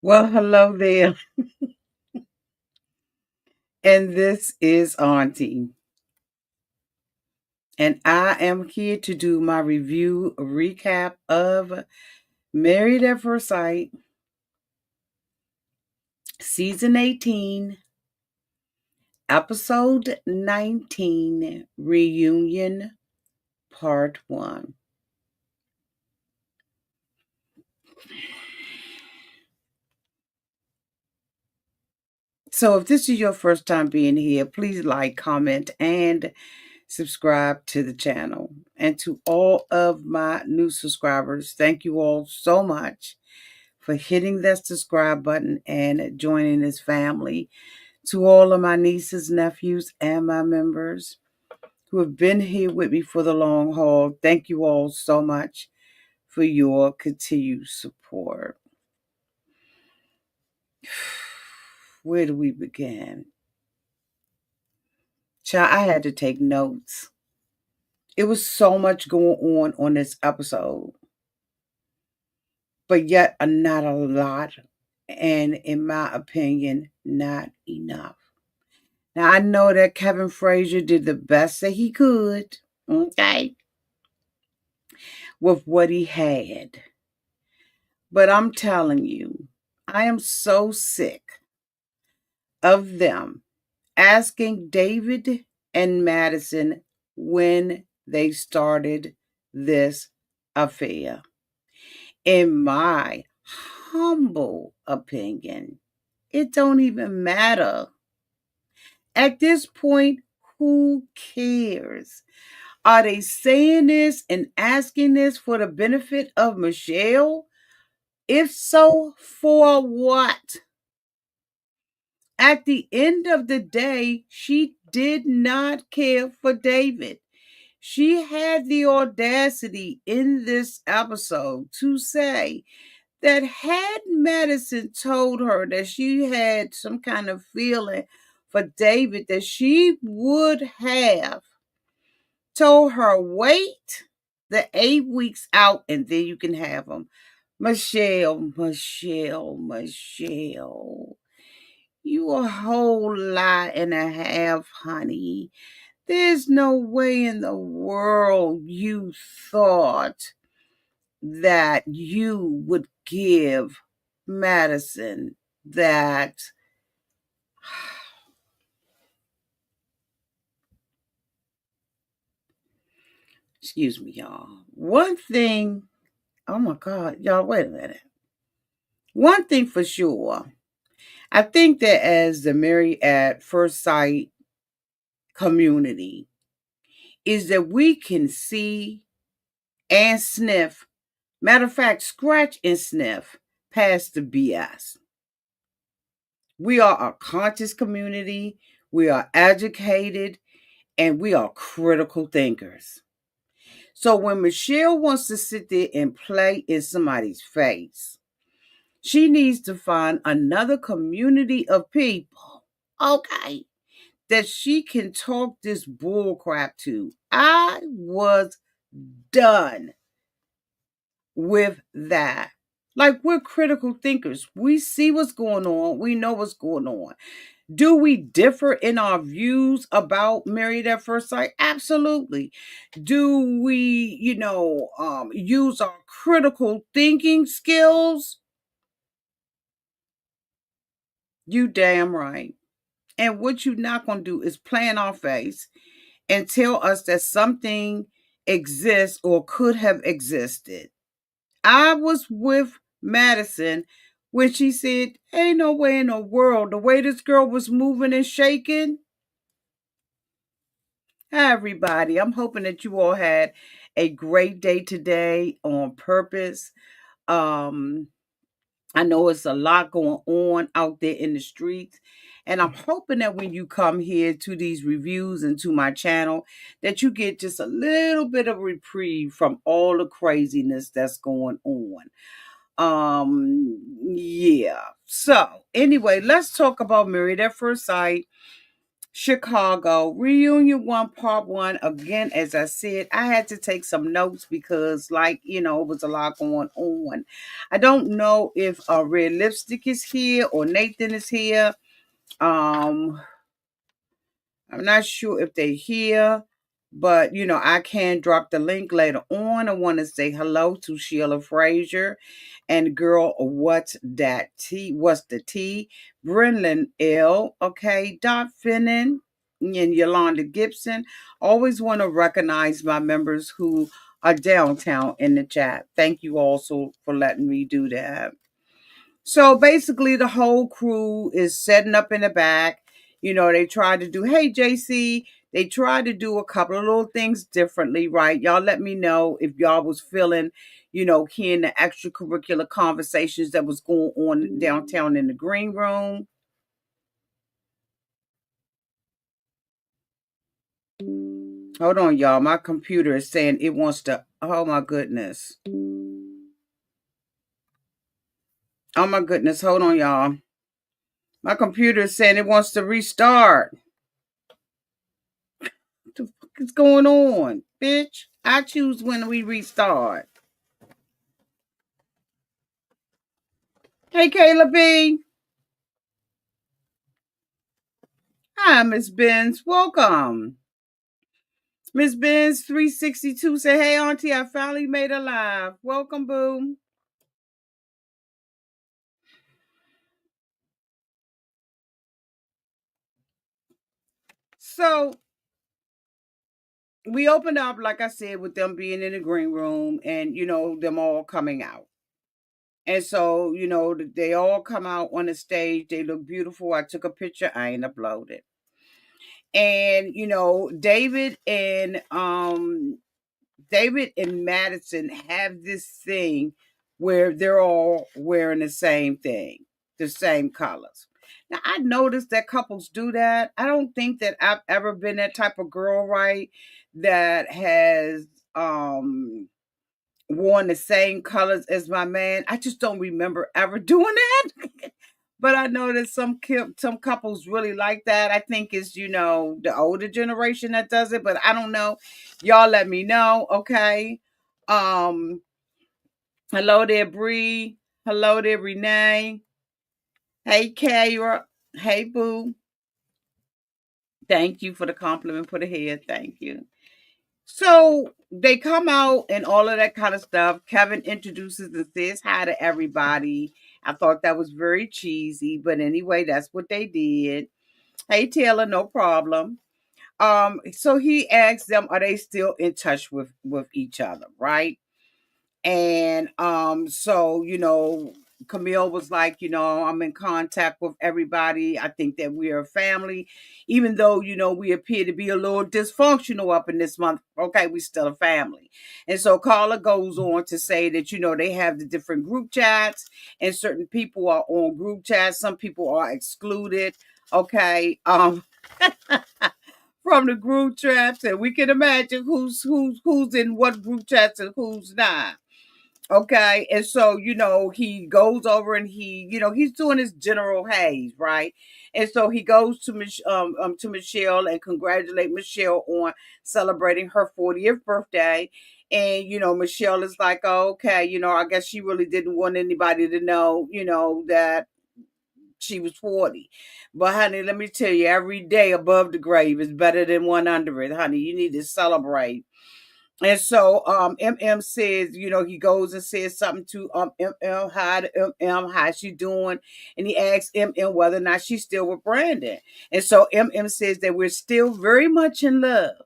Well, hello there. And this is Auntie. And I am here to do my review recap of Married at First Sight, Season 18, Episode 19, Reunion, Part 1. So if this is your first time being here, please like, comment, and subscribe to the channel. And to all of my new subscribers, thank you all so much for hitting that subscribe button and joining this family. To all of my nieces, nephews, and my members who have been here with me for the long haul, thank you all so much for your continued support. Where do we begin? Child, I had to take notes. It was so much going on this episode, but yet not a lot, and in my opinion, not enough. Now I know that Kevin Frazier did the best that he could, okay, with what he had. But I'm telling you, I am so sick of them asking David and Madison when they started this affair. In my humble opinion, it don't even matter. At this point, who cares? Are they saying this and asking this for the benefit of Michelle? If so, for what? At the end of the day, she did not care for David. She had the audacity in this episode to say that had Madison told her that she had some kind of feeling for David, that she would have told her, wait the 8 weeks out and then you can have them. Michelle. You a whole lot and a half, honey. There's no way in the world you thought that you would give Madison that. Excuse me, y'all. One thing, oh my God, y'all, wait a minute. One thing for sure, I think that as the Married at First Sight community, is that we can see and sniff, matter of fact, scratch and sniff past the BS. We are a conscious community, we are educated, and we are critical thinkers. So when Michelle wants to sit there and play in somebody's face, she needs to find another community of people, okay, that she can talk this bull crap to. I was done with that. Like, we're critical thinkers. We see what's going on. We know what's going on. Do we differ in our views about Married at First Sight? Absolutely. Do we, use our critical thinking skills? You damn right. And what you're not going to do is play in our face and tell us that something exists or could have existed. I was with Madison when she said, ain't no way in the world, the way this girl was moving and shaking. Hi, everybody. I'm hoping that you all had a great day today on purpose. Um, I know it's a lot going on out there in the streets. And I'm hoping that when you come here to these reviews and to my channel, that you get just a little bit of reprieve from all the craziness that's going on. Yeah. So anyway, let's talk about Married at First Sight. Chicago reunion one part one. Again, as I said, I had to take some notes because, like, it was a lot going on. I don't know if Red Lipstick is here or Nathan is here. um I'm not sure if they're here, but I can drop the link later on. I want to say hello to Sheila Frazier and girl, what's that T? What's the T? Brenlin L. Okay, Dot Finnan and Yolanda Gibson. Always want to recognize my members who are downtown in the chat. Thank you also for letting me do that. So basically, the whole crew is setting up in the back. They tried to do, hey, JC, they tried to do a couple of little things differently, right? Y'all let me know if y'all was feeling, hearing the extracurricular conversations that was going on downtown in the green room. Hold on, y'all. My computer is saying it wants to, oh my goodness. Oh my goodness. Hold on, y'all. My computer is saying it wants to restart. What the fuck is going on, bitch? I choose when we restart. Hey, Kayla B. Hi, Miss Benz. Welcome. Miss Benz 362 say, hey, Auntie, I finally made it live. Welcome, boo. So we opened up, like I said, with them being in the green room and, them all coming out. And so, they all come out on the stage. They look beautiful. I took a picture. I ain't uploaded. And, David and Madison have this thing where they're all wearing the same thing, the same colors. Now, I noticed that couples do that. I don't think that I've ever been that type of girl, right? That has worn the same colors as my man. I just don't remember ever doing that. But I know that some couples really like that. I think it's the older generation that does it, but I don't know. Y'all let me know, okay? Um, hello there, Bree. Hello there, Renee. Hey, Kayra. Hey, Boo. Thank you for the compliment. Put a head. Thank you. So they come out and all of that kind of stuff. Kevin introduces and says hi to everybody. I thought that was very cheesy, but anyway, that's what they did. Hey Taylor, no problem. So he asks them, are they still in touch with each other, right? And so Camille was like, I'm in contact with everybody. I think that we are a family, even though we appear to be a little dysfunctional up in this month. Okay, we still a family. And so Carla goes on to say that they have the different group chats, and certain people are on group chats. Some people are excluded. Okay, from the group chats, and we can imagine who's in what group chats and who's not. Okay, and so he goes over and he's doing his general haze, right? And so he goes to Michelle and congratulate Michelle on celebrating her 40th birthday. And Michelle is like, oh, okay, I guess she really didn't want anybody to know, that she was 40. But honey, let me tell you, every day above the grave is better than one under it, honey. You need to celebrate. And so MM says, he goes and says something to MM, hi to MM, how she doing? And he asks MM whether or not she's still with Brandon. And so MM says that we're still very much in love.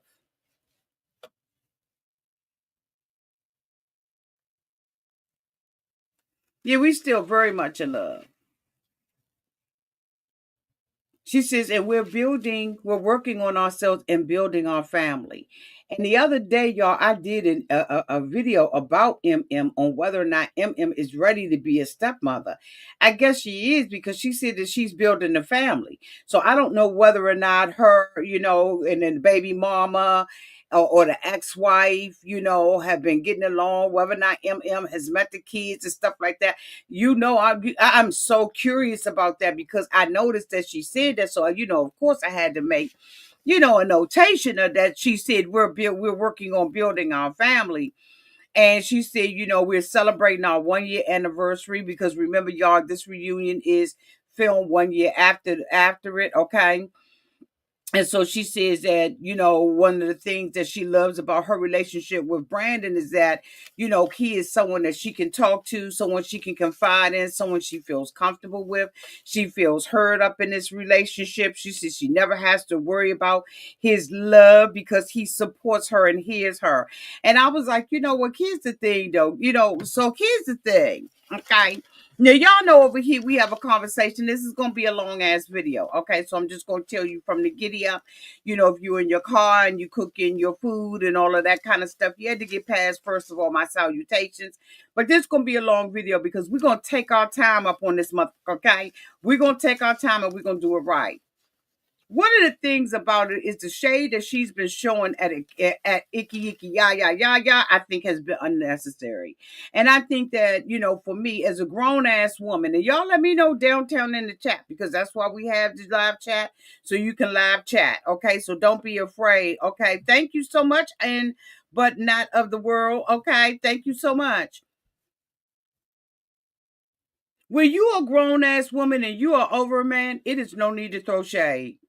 Yeah, we still very much in love. She says, and we're working on ourselves and building our family. And the other day, y'all, I did a video about MM on whether or not MM is ready to be a stepmother. I guess she is because she said that she's building a family. So I don't know whether or not her, and then baby mama or the ex-wife, have been getting along, whether or not MM has met the kids and stuff like that. I'm so curious about that because I noticed that she said that. So, of course I had to make, a notation of that. She said, we're working on building our family. And she said, we're celebrating our 1 year anniversary because remember, y'all, this reunion is filmed 1 year after it. Okay. And so she says that, one of the things that she loves about her relationship with Brandon is that, he is someone that she can talk to, someone she can confide in, someone she feels comfortable with. She feels heard up in this relationship. She says she never has to worry about his love because he supports her and hears her. And I was like, here's the thing though, so here's the thing. Okay. Now, y'all know over here we have a conversation. This is going to be a long ass video. Okay. So I'm just going to tell you from the giddy up, if you're in your car and you cooking your food and all of that kind of stuff, you had to get past, first of all, my salutations. But this is going to be a long video because we're going to take our time up on this month. Okay. We're going to take our time and we're going to do it right. One of the things about it is the shade that she's been showing at Icky Ya, I think has been unnecessary. And I think that, for me as a grown ass woman, and y'all let me know downtown in the chat because that's why we have this live chat. So you can live chat. Okay. So don't be afraid. Okay. Thank you so much. But not of the world. Okay. Thank you so much. When you are a grown ass woman and you are over a man, it is no need to throw shade.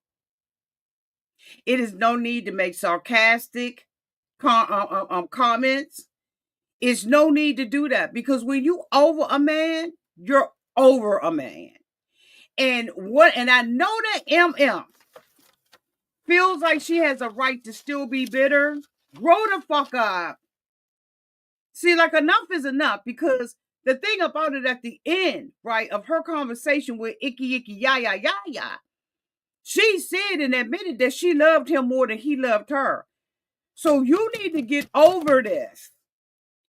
It is no need to make sarcastic comments. It's no need to do that because when you over a man, you're over a man. And I know that MM feels like she has a right to still be bitter. Grow the fuck up. See, like enough is enough because the thing about it at the end, right, of her conversation with Icky Ya, she said and admitted that she loved him more than he loved her. So you need to get over this.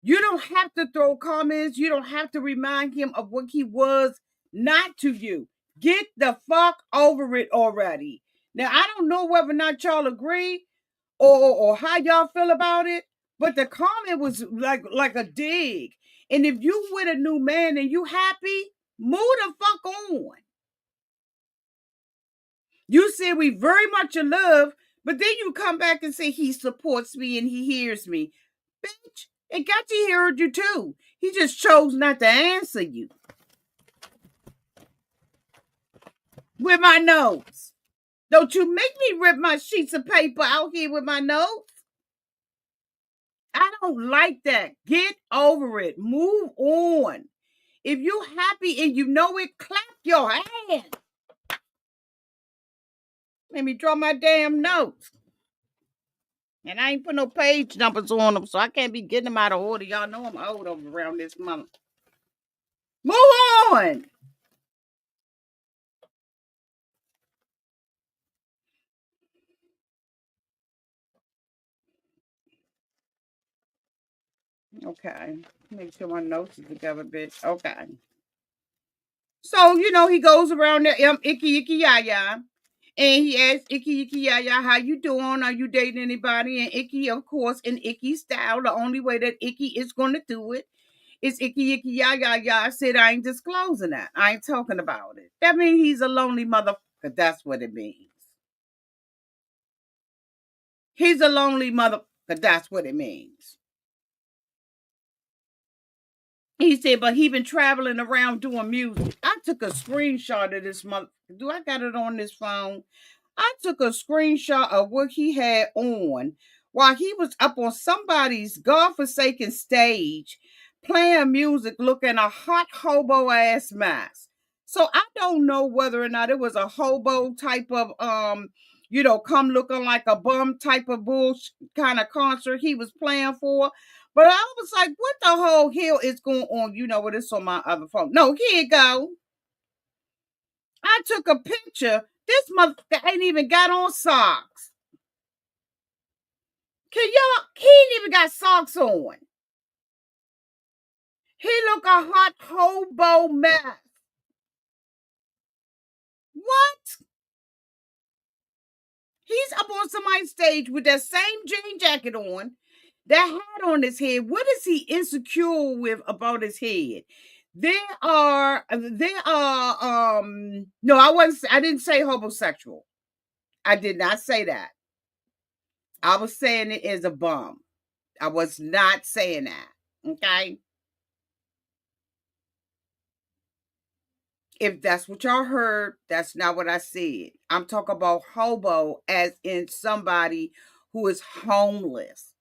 You don't have to throw comments. You don't have to remind him of what he was not to you. Get the fuck over it already. Now, I don't know whether or not y'all agree or how y'all feel about it, but the comment was like a dig. And if you with a new man and you happy, move the fuck on. You said we very much in love, but then you come back and say he supports me and he hears me. Bitch, Ikechi heard you too. He just chose not to answer you. With my notes. Don't you make me rip my sheets of paper out here with my notes. I don't like that. Get over it. Move on. If you happy and you know it, clap your hand. Let me draw my damn notes. And I ain't put no page numbers on them, so I can't be getting them out of order. Y'all know I'm old over around this month. Move on. Okay. Make sure my notes is together, bitch. Okay. So, he goes around there, Icky Ya. And he asks Icky Ya, how you doing? Are you dating anybody? And Icky, of course, in Icky style, the only way that Icky is going to do it is Icky Ya said, I ain't disclosing that. I ain't talking about it. That means he's a lonely motherfucker. That's what it means. He's a lonely motherfucker. That's what it means. He said, but he been traveling around doing music. I took a screenshot of this mother. Do I got it on this phone? I took a screenshot of what he had on while he was up on somebody's godforsaken stage playing music looking a hot hobo ass mess. So I don't know whether or not it was a hobo type of come looking like a bum type of bullshit kind of concert he was playing for. But I was like, what the whole hell is going on? You know what? It's on my other phone. No, here you go. I took a picture. This motherfucker ain't even got on socks. Can y'all? He ain't even got socks on. He look a hot hobo mess. What? He he's up on somebody's stage with that same jean jacket on, that hat on his head, what is he insecure with about his head? No, I didn't say homosexual. I did not say that. I was saying it is a bum. I was not saying that. Okay. If that's what y'all heard, that's not what I said. I'm talking about hobo as in somebody who is homeless.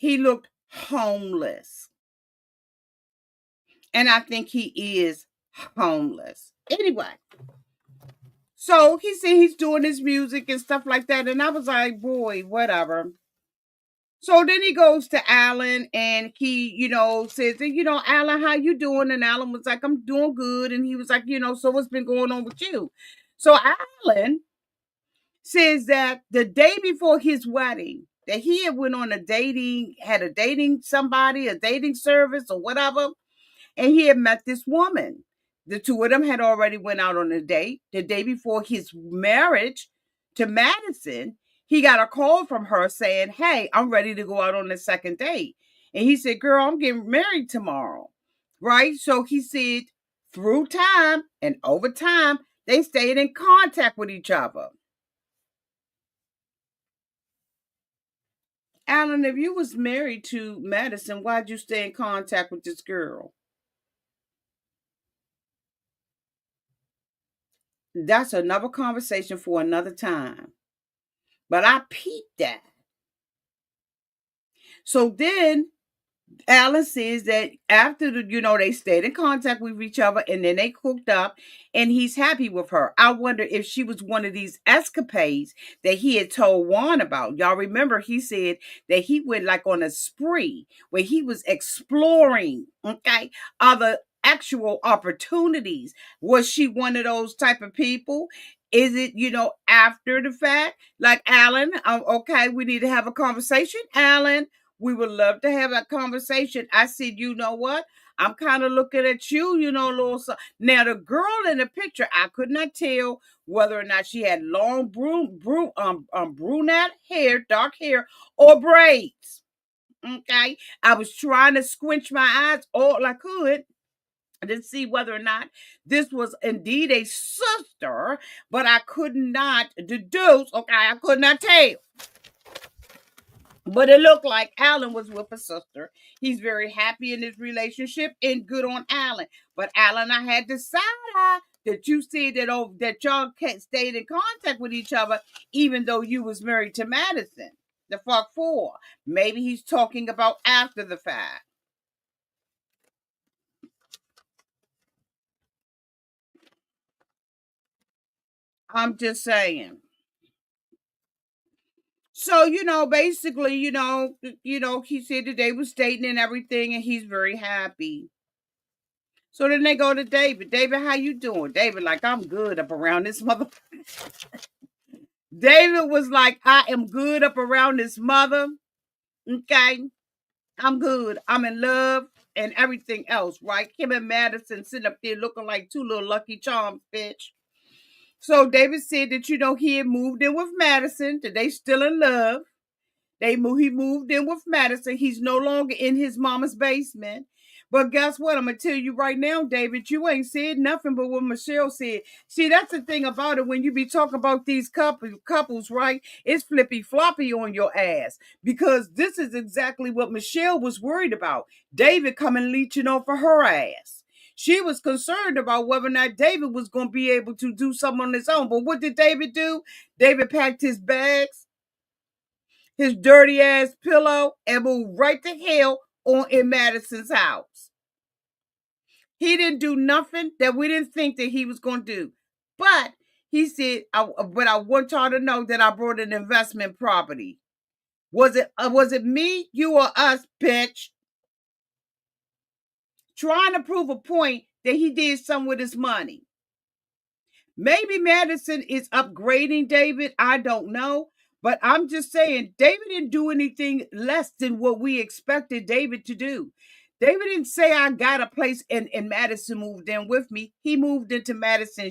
He looked homeless. And I think he is homeless. Anyway, so he said he's doing his music and stuff like that. And I was like, boy, whatever. So then he goes to Allen and he, says, Allen, how you doing? And Allen was like, I'm doing good. And he was like, so what's been going on with you? So Allen says that the day before his wedding, that he had went on a dating somebody, a dating service or whatever, and he had met this woman. The two of them had already went out on a date. The day before his marriage to Madison, he got a call from her saying, hey, I'm ready to go out on the second date. And he said, girl, I'm getting married tomorrow. Right? So he said, through time and over time, they stayed in contact with each other. Alan, if you was married to Madison, why'd you stay in contact with this girl? That's another conversation for another time. But I peeped that. So then Alan says that after they stayed in contact with each other and then they hooked up and he's happy with her. I wonder if she was one of these escapades that he had told Juan about. Y'all remember he said that he went like on a spree where he was exploring, okay, other actual opportunities. Was she one of those type of people? Is it, after the fact? Like Alan, okay, we need to have a conversation, Alan. We would love to have that conversation. I said, you know what? I'm kind of looking at you, little son. Now, the girl in the picture, I could not tell whether or not she had long brunette hair, dark hair, or braids. Okay. I was trying to squinch my eyes all I could to see whether or not this was indeed a sister, but I could not deduce. Okay. I could not tell. But it looked like Alan was with a sister. He's very happy in his relationship and good on Alan. But Alan, I had to side eye that you see that y'all stayed in contact with each other, even though you was married to Madison. The fuck for? Maybe he's talking about after the fact. I'm just saying. So, basically, he said that they was dating and everything, and he's very happy. So then they go to David. David, how you doing? David, like, I'm good up around this mother. David was like, I am good up around this mother. Okay. I'm good. I'm in love and everything else, right? Him and Madison sitting up there looking like two little Lucky Charms, bitch. So David said that, he had moved in with Madison, that they still in love. He moved in with Madison. He's no longer in his mama's basement. But guess what? I'm gonna tell you right now, David, you ain't said nothing but what Michelle said. See, that's the thing about it when you be talking about these couples, right? It's flippy floppy on your ass. Because this is exactly what Michelle was worried about. David coming leeching off of her ass. She was concerned about whether or not David was going to be able to do something on his own. But what did David do? David packed his bags, his dirty ass pillow, and moved right to hell in Madison's house. He didn't do nothing that we didn't think that he was going to do. But he said, but I want y'all to know that I brought an investment property. Was it me, you, or us, bitch? Trying to prove a point that he did something with his money. Maybe Madison is upgrading David. I don't know. But I'm just saying, David didn't do anything less than what we expected David to do. David didn't say, I got a place and Madison moved in with me. He moved into Madison.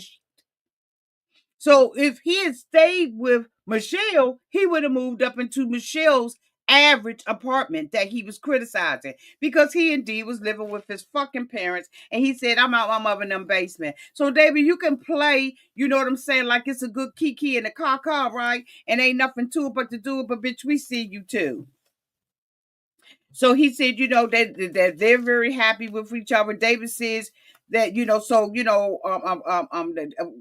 So if he had stayed with Michelle, he would have moved up into Michelle's average apartment that he was criticizing because he indeed was living with his fucking parents and he said, I'm out my mother in them basement. So David, you can play, you know what I'm saying, like it's a good kiki in the car, right? And ain't nothing to it but to do it, but bitch, we see you too. So he said, you know, that they're very happy with each other. David says that, you know, so, you know,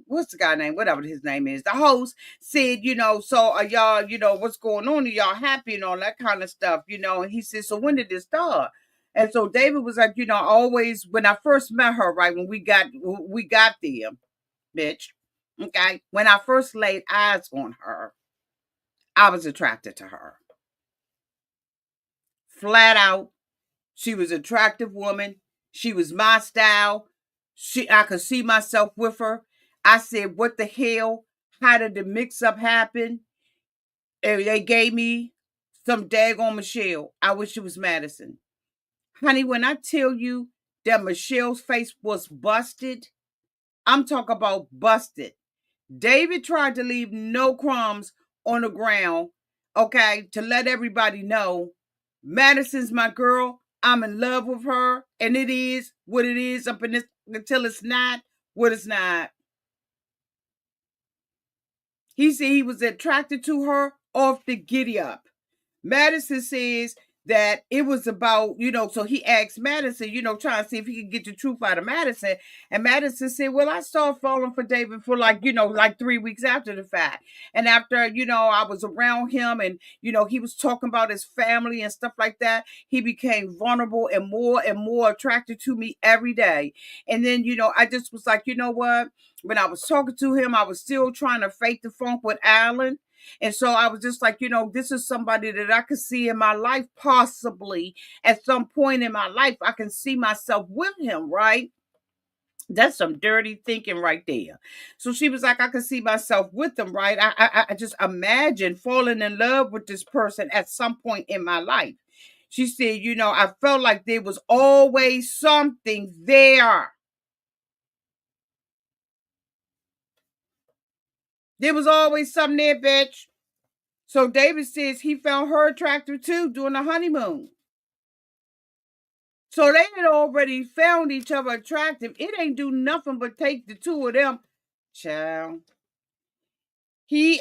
what's the guy name? Whatever his name is. The host said, you know, so are y'all, you know, what's going on? Are y'all happy and all that kind of stuff, you know? And he said, so when did this start? And so David was like, you know, always when I first met her, right, when we got there, bitch. Okay. When I first laid eyes on her, I was attracted to her. Flat out. She was an attractive woman. She was my style. I could see myself with her. I said, what the hell? How did the mix up happen? And they gave me some daggone Michelle. I wish it was Madison. Honey, when I tell you that Michelle's face was busted, I'm talking about busted. David tried to leave no crumbs on the ground, okay, to let everybody know Madison's my girl. I'm in love with her, and it is what it is up in this until it's not what it's not. He said he was attracted to her off the giddy up. Madison says that it was about, you know, so he asked Madison, you know, trying to see if he could get the truth out of Madison. And Madison said, well, I started falling for David for like, you know, like 3 weeks after the fact. And after, you know, I was around him and, you know, he was talking about his family and stuff like that. He became vulnerable and more attracted to me every day. And then, you know, I just was like, you know what? When I was talking to him, I was still trying to fake the funk with Allen. And so I was just like, you know, this is somebody that I could see in my life, possibly at some point in my life, I can see myself with him, right? That's some dirty thinking right there. So she was like, I can see myself with them, right? I just imagine falling in love with this person at some point in my life. She said, you know, I felt like there was always something there. There was always something there, bitch. So David says he found her attractive too during the honeymoon. So they had already found each other attractive. It ain't do nothing but take the two of them. Child. He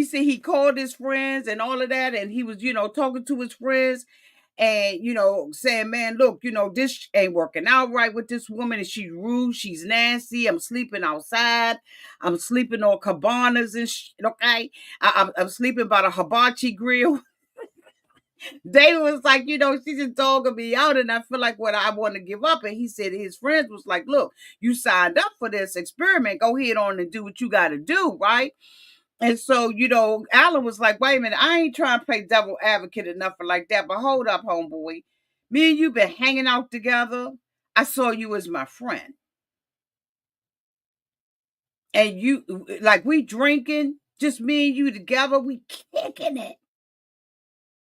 said he called his friends and all of that, and he was, you know, talking to his friends and, you know, saying, man, look, you know, this ain't working out right with this woman, and she's rude, she's nasty. I'm sleeping outside. I'm sleeping on cabanas and okay. I'm sleeping by the hibachi grill. David was like, you know, she's just dogging me out, and I feel like what I want to give up. And he said his friends was like, look, you signed up for this experiment. Go ahead on and do what you got to do, right? And so, you know, Alan was like, wait a minute, I ain't trying to play devil advocate enough for like that. But hold up, homeboy. Me and you been hanging out together. I saw you as my friend. And you, like, we drinking, just me and you together, we kicking it.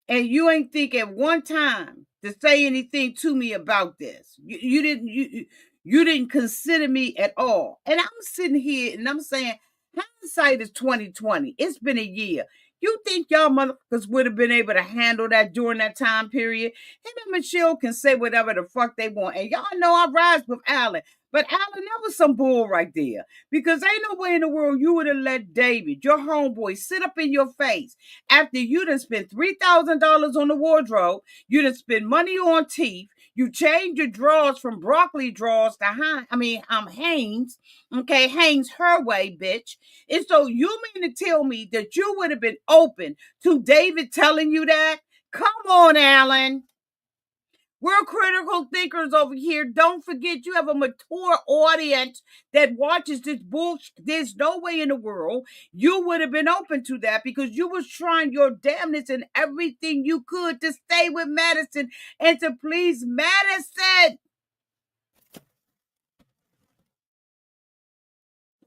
And you ain't think at one time to say anything to me about this. You didn't consider me at all. And I'm sitting here and I'm saying, hindsight is 2020. It's been a year. You think y'all motherfuckers would have been able to handle that during that time period? Him and Michelle can say whatever the fuck they want. And y'all know I rise with Alan. But Alan, that was some bull right there. Because ain't no way in the world you would have let David, your homeboy, sit up in your face after you done spent $3,000 on the wardrobe, you done spent money on teeth, you changed your drawers from broccoli drawers to Hanes, okay, Hanes her way, bitch. And so you mean to tell me that you would have been open to David telling you that? Come on, Alan. We're critical thinkers over here. Don't forget you have a mature audience that watches this bullshit. There's no way in the world you would have been open to that because you was trying your damnness and everything you could to stay with Madison and to please Madison.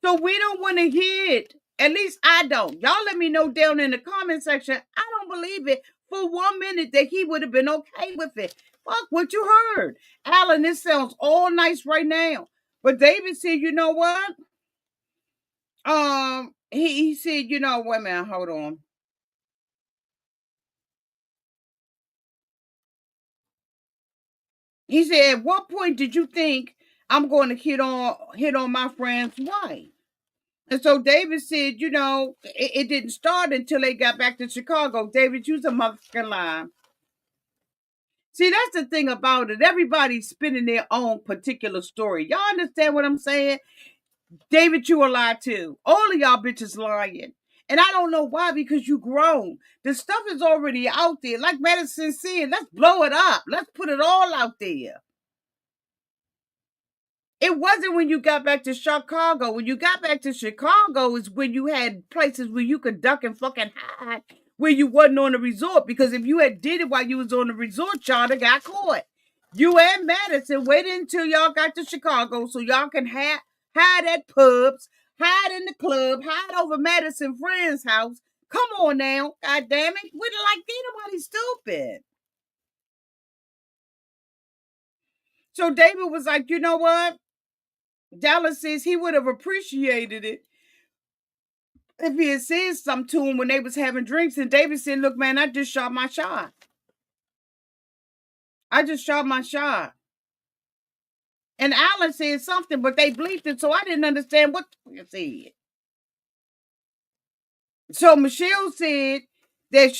So we don't want to hear it. At least I don't. Y'all let me know down in the comment section. I don't believe it for 1 minute that he would have been okay with it. Fuck what you heard. Allen, this sounds all nice right now. But David said, you know what? He said, you know, wait a minute, hold on. He said, at what point did you think I'm going to hit on my friend's wife? And so David said, you know, it didn't start until they got back to Chicago. David, use a motherfucking line. See, that's the thing about it. Everybody's spinning their own particular story. Y'all understand what I'm saying? David, you a lie too. All of y'all bitches lying. And I don't know why, because you grown. The stuff is already out there. Like Madison said, let's blow it up. Let's put it all out there. It wasn't when you got back to Chicago. When you got back to Chicago is when you had places where you could duck and fucking hide, where you wasn't on the resort. Because if you had did it while you was on the resort, y'all would got caught. You and Madison waited until y'all got to Chicago so y'all can hide at pubs, hide in the club, hide over Madison friend's house. Come on now, god damn it. We didn't like anybody stupid. So David was like, you know what? Dallas says he would have appreciated it if he had said something to him when they was having drinks. And David said, look, man, I just shot my shot. I just shot my shot. And Allen said something, but they bleeped it, so I didn't understand what the said. So Michelle said that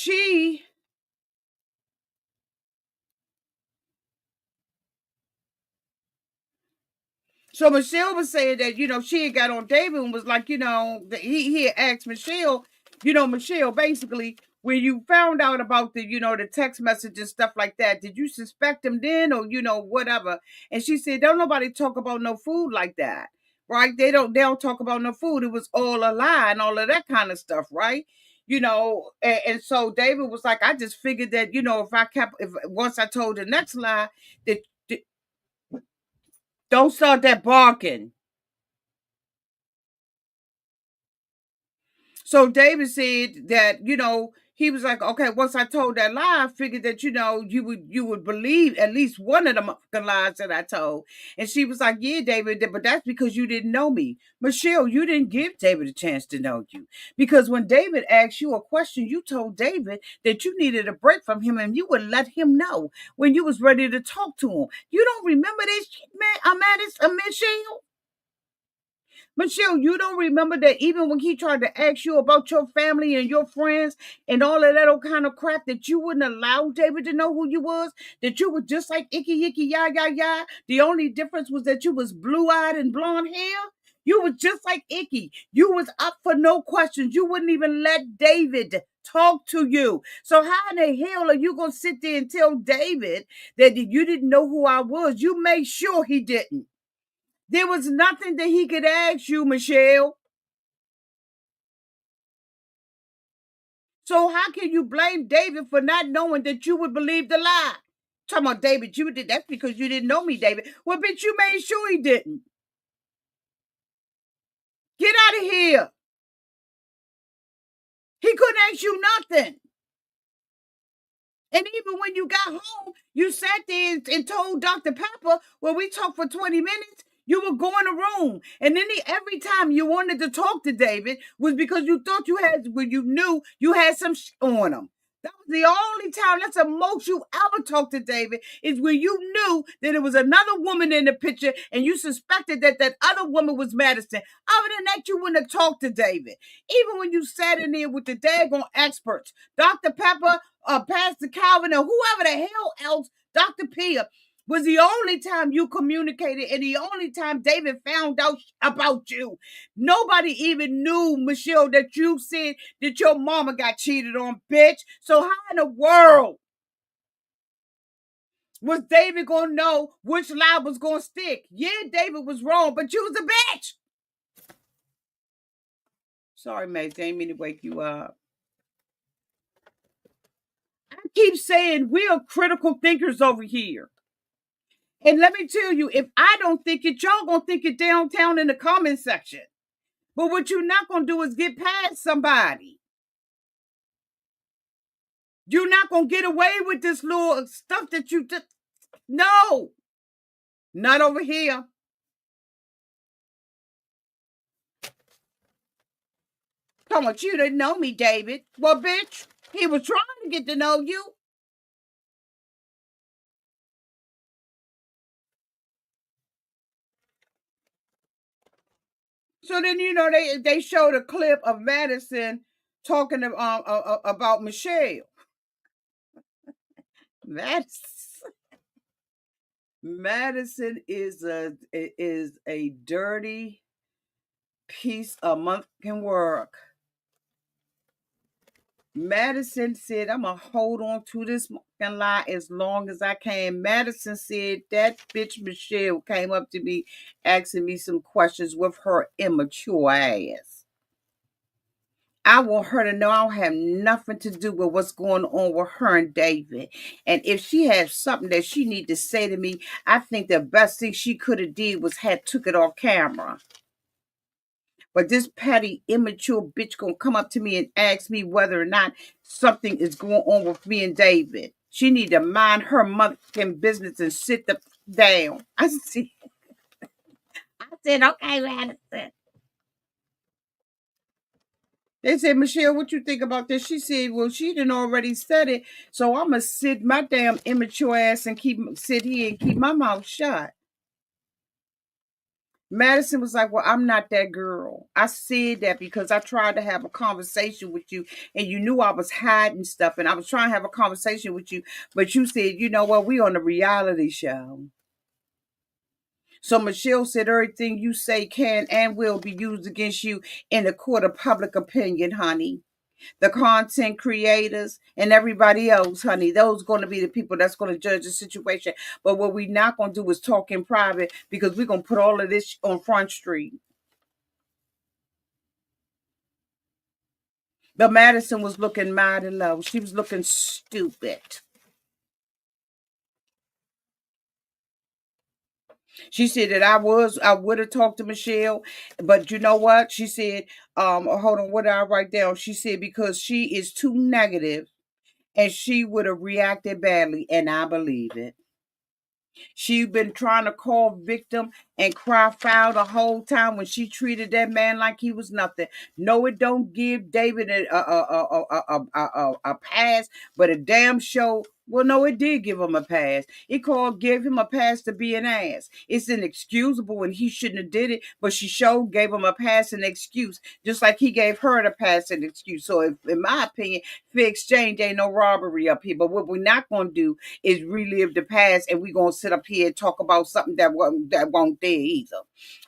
So Michelle was saying that, you know, she had got on David and was like, you know, he had asked Michelle, you know, Michelle, basically, when you found out about the, you know, the text message and stuff like that, did you suspect him then or, you know, whatever? And she said, don't nobody talk about no food like that, right? They don't talk about no food. It was all a lie and all of that kind of stuff, right? You know, and so David was like, I just figured that, you know, if once I told the next lie, that don't start that barking. So David said that, you know, he was like, okay, once I told that lie, I figured that, you know, you would believe at least one of the lies that I told. And she was like, yeah, David, but that's because you didn't know me. Michelle, you didn't give David a chance to know you. Because when David asked you a question, you told David that you needed a break from him and you would let him know when you was ready to talk to him. You don't remember this, man, Michelle? Michelle, you don't remember that even when he tried to ask you about your family and your friends and all of that old kind of crap, that you wouldn't allow David to know who you was? That you were just like Icky, Icky, Ya, Ya, Ya? The only difference was that you was blue-eyed and blonde hair? You was just like Icky. You was up for no questions. You wouldn't even let David talk to you. So how in the hell are you going to sit there and tell David that you didn't know who I was? You made sure he didn't. There was nothing that he could ask you, Michelle. So how can you blame David for not knowing that you would believe the lie? Talking about David, you did that's because you didn't know me, David. Well, bitch, you made sure he didn't. Get out of here. He couldn't ask you nothing. And even when you got home, you sat there and told Dr. Pepper, well, we talked for 20 minutes. You would go in a room. And then every time you wanted to talk to David was because you thought when you knew you had some shit on him. That was the only time. That's the most you ever talked to David is when you knew that there was another woman in the picture and you suspected that that other woman was Madison. Other than that, you wouldn't have talked to David. Even when you sat in there with the daggone experts, Dr. Pepper, Pastor Calvin, or whoever the hell else, Dr. Pia, was the only time you communicated and the only time David found out about you. Nobody even knew, Michelle, that you said that your mama got cheated on, bitch. So how in the world was David going to know which lie was going to stick? Yeah, David was wrong, but you was a bitch. Sorry, mate, I didn't mean to wake you up. I keep saying we are critical thinkers over here. And let me tell you, if I don't think it, y'all gonna think it downtown in the comment section. But what you're not gonna do is get past somebody. You're not gonna get away with this little stuff that you just no, not over here. Come on, you didn't know me, David. Well, bitch, he was trying to get to know you. So then they showed a clip of Madison talking about Michelle. Madison, Madison is a dirty piece of monkey work. Madison said, I'm going to hold on to this fucking lie as long as I can. Madison said that bitch Michelle came up to me asking me some questions with her immature ass. I want her to know I don't have nothing to do with what's going on with her and David. And if she has something that she need to say to me, I think the best thing she could have did was had took it off camera. But this petty, immature bitch gonna come up to me and ask me whether or not something is going on with me and David. She need to mind her motherfucking business and sit the down. I see. I said, okay, Madison. They said, Michelle, what you think about this? She said, well, she done already said it, so I'm gonna sit my damn immature ass and sit here and keep my mouth shut. Madison was like, well, I'm not that girl. I said that because I tried to have a conversation with you and you knew I was hiding stuff and I was trying to have a conversation with you, but you said, you know what, we on a reality show. So Michelle said everything you say can and will be used against you in the court of public opinion, honey. The content creators and everybody else, honey, those going to be the people that's going to judge the situation. But what we're not going to do is talk in private because we're going to put all of this on Front Street. But Madison was looking mighty low. She was looking stupid. She said that I would have talked to Michelle, but you know what? She said, hold on, what did I write down? She said because she is too negative and she would have reacted badly, and I believe it. She been trying to call victim and cry foul the whole time when she treated that man like he was nothing. No, it don't give David a pass, but a damn show. Well, no, it did give him a pass. It gave him a pass to be an ass. It's inexcusable and he shouldn't have did it, but she showed gave him a pass and excuse, just like he gave her the pass and excuse. So, if, in my opinion, fair exchange ain't no robbery up here. But what we're not going to do is relive the past, and we're going to sit up here and talk about something that won't there either.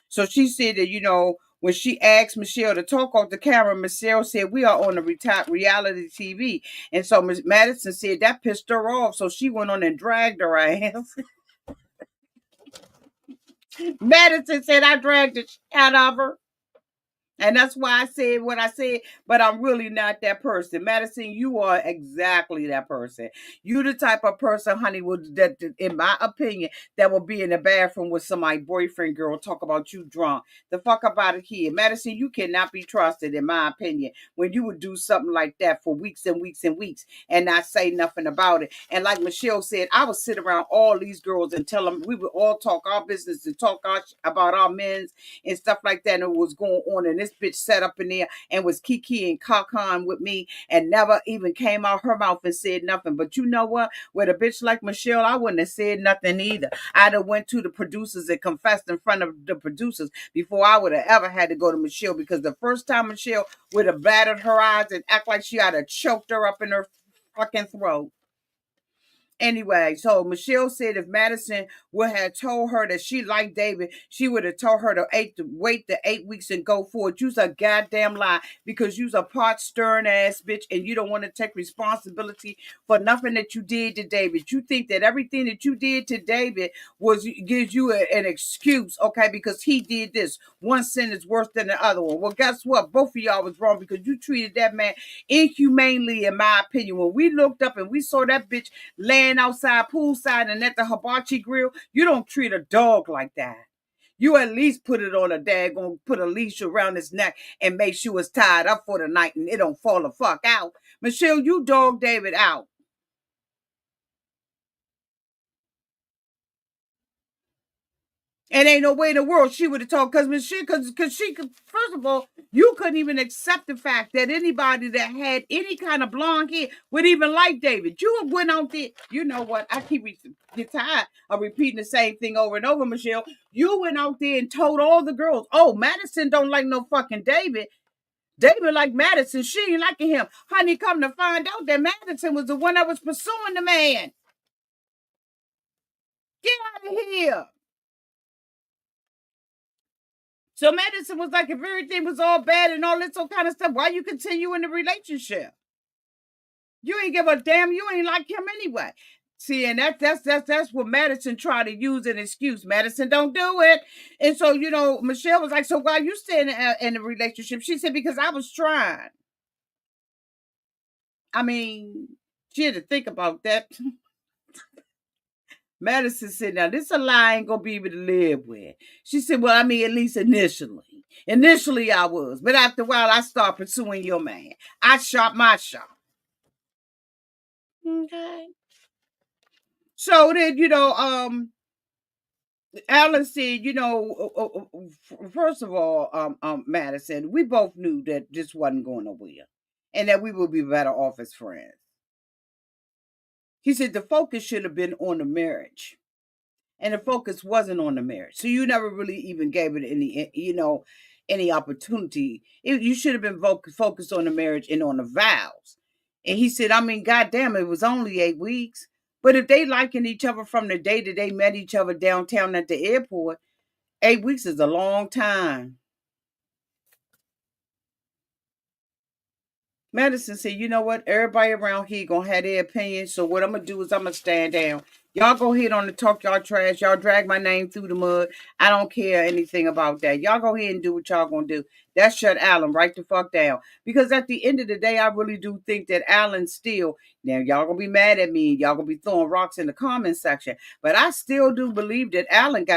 So she said that, when she asked Michelle to talk off the camera, Michelle said, we are on a reality TV. And so Miss Madison said that pissed her off. So she went on and dragged her ass. Madison said, I dragged the shit out of her. And that's why I said what I said, but I'm really not that person. Madison, you are exactly that person. You the type of person, honey, that in my opinion, that will be in the bathroom with somebody's boyfriend girl talk about you drunk. The fuck about it here. Madison, you cannot be trusted, in my opinion, when you would do something like that for weeks and weeks and weeks and not say nothing about it. And like Michelle said, I would sit around all these girls and tell them we would all talk our business and talk about our men's and stuff like that, and it was going on, and this bitch sat up in there and was kiki and cockon with me and never even came out her mouth and said nothing. But you know what? With a bitch like Michelle, I wouldn't have said nothing either. I'd have went to the producers and confessed in front of the producers before I would have ever had to go to Michelle, because the first time Michelle would have battered her eyes and act like she had to choked her up in her fucking throat. Anyway, so Michelle said if Madison would have told her that she liked David, she would have told her to wait the 8 weeks and go forward. You's a goddamn lie, because you's a pot stirring ass bitch and you don't want to take responsibility for nothing that you did to David. You think that everything that you did to David gives you an excuse, okay, because he did this. One sin is worse than the other one. Well, guess what? Both of y'all was wrong, because you treated that man inhumanely, in my opinion. When we looked up and we saw that bitch laying outside poolside and at the hibachi grill, you don't treat a dog like that. You at least put it on a daggone, put a leash around his neck and make sure it's tied up for the night and it don't fall the fuck out. Michelle, you dog David out. And ain't no way in the world she would have told, because she could, first of all, you couldn't even accept the fact that anybody that had any kind of blonde hair would even like David. You went out there, you know what? I keep get tired of repeating the same thing over and over, Michelle. You went out there and told all the girls, oh, Madison don't like no fucking David. David like Madison. She ain't liking him. Honey, come to find out that Madison was the one that was pursuing the man. Get out of here. So Madison was like, if everything was all bad and all this all kind of stuff, why you continue in the relationship? You ain't give a damn. You ain't like him anyway. See, and that's what Madison tried to use an excuse. Madison don't do it. And so, Michelle was like, so why you staying in a relationship? She said, because I was trying. I mean, she had to think about that. Madison said, now this a lie I ain't gonna be able to live with. She said, well, I mean, at least initially. Initially I was. But after a while, I started pursuing your man. I shot my shot. Okay. So then, Allen said, first of all, Madison, we both knew that this wasn't going nowhere and that we would be better off as friends. He said the focus should have been on the marriage. And the focus wasn't on the marriage. So you never really even gave it any opportunity. You should have been focused on the marriage and on the vows. And he said, I mean, goddamn, it was only 8 weeks. But if they liking each other from the day that they met each other downtown at the airport, 8 weeks is a long time. Madison said, you know what? Everybody around here gonna have their opinion. So what I'm gonna do is I'm gonna stand down. Y'all go ahead on the talk y'all trash. Y'all drag my name through the mud. I don't care anything about that. Y'all go ahead and do what y'all gonna do. That shut Allen right the fuck down. Because at the end of the day, I really do think that Allen still, now y'all gonna be mad at me. Y'all gonna be throwing rocks in the comment section. But I still do believe that Allen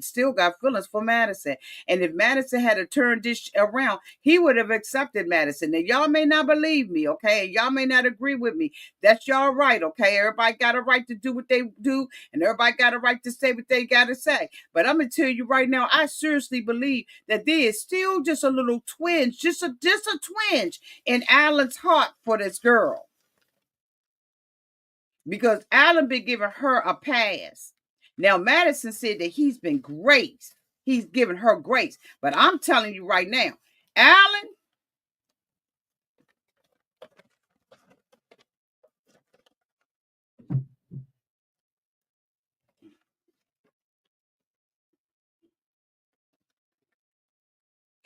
still got feelings for Madison. And if Madison had to turn this around, he would have accepted Madison. Now y'all may not believe me, okay? Y'all may not agree with me. That's y'all right, okay? Everybody got a right to do what they do, and everybody got a right to say what they got to say. But I'm gonna tell you right now, I seriously believe that there is still just a little twinge, just a twinge in Allen's heart for this girl, because Allen been giving her a pass. Now Madison said that he's been great. He's given her grace, but I'm telling you right now, Allen.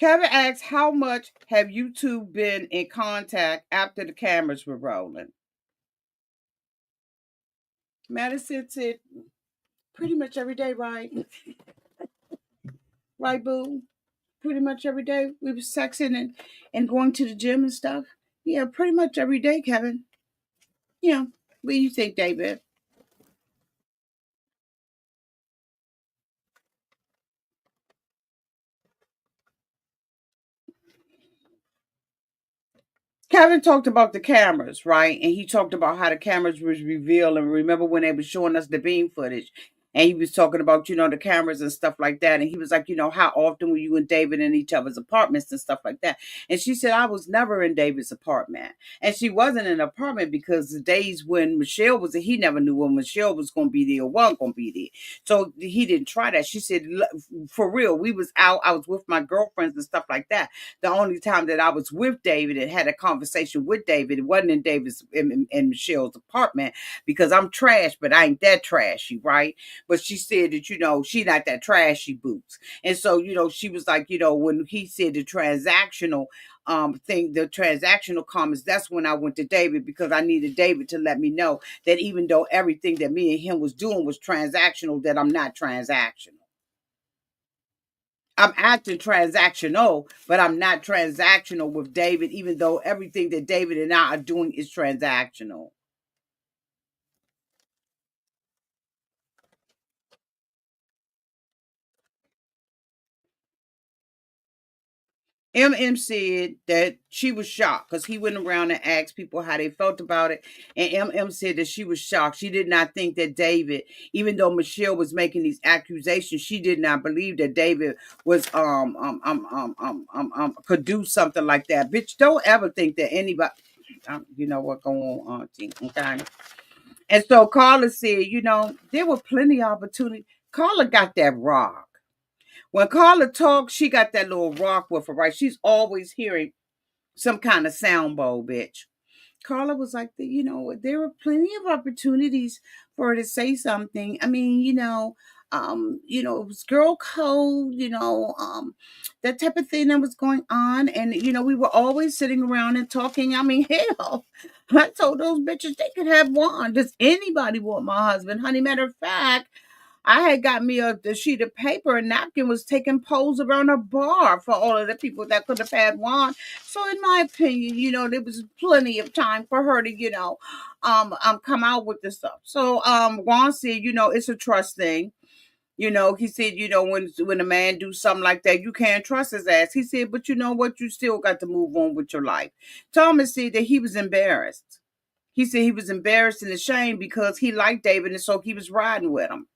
Kevin asks, how much have you two been in contact after the cameras were rolling? Madison said, pretty much every day, right? Right, boo? Pretty much every day. We were sexing and going to the gym and stuff. Yeah, pretty much every day, Kevin. Yeah. What do you think, David? Kevin talked about the cameras, right? And he talked about how the cameras was revealed. And remember when they were showing us the beam footage? And he was talking about, the cameras and stuff like that. And he was like, how often were you and David in each other's apartments and stuff like that? And she said, I was never in David's apartment. And she wasn't in an apartment because the days when Michelle was there, he never knew when Michelle was going to be there or wasn't going to be there. So he didn't try that. She said, for real, we was out. I was with my girlfriends and stuff like that. The only time that I was with David and had a conversation with David, it wasn't in David's in Michelle's apartment, because I'm trash, but I ain't that trashy, right? But she said that, she not that trashy boots. And so, she was like, when he said the transactional the transactional comments, that's when I went to David, because I needed David to let me know that even though everything that me and him was doing was transactional, that I'm not transactional. I'm acting transactional, but I'm not transactional with David, even though everything that David and I are doing is transactional. MM said that she was shocked because he went around and asked people how they felt about it. And MM said that she was shocked. She did not think that David, even though Michelle was making these accusations, she did not believe that David was could do something like that. Bitch, don't ever think that anybody you know what going on, Auntie. Okay. And so Carla said, there were plenty of opportunity. Carla got that rock. When Carla talks, she got that little rock with her, right? She's always hearing some kind of sound bowl, bitch. Carla was like, there were plenty of opportunities for her to say something. I mean, it was girl code, that type of thing that was going on. And, we were always sitting around and talking. I mean, hell, I told those bitches they could have one. Does anybody want my husband? Honey, matter of fact, I had got me a sheet of paper and napkin, was taking polls around a bar for all of the people that could have had one. So in my opinion, there was plenty of time for her to, come out with this stuff. So Juan said, it's a trust thing. He said, when a man do something like that, you can't trust his ass. He said, but you know what? You still got to move on with your life. Thomas said that he was embarrassed. He said he was embarrassed and ashamed because he liked David, and so he was riding with him.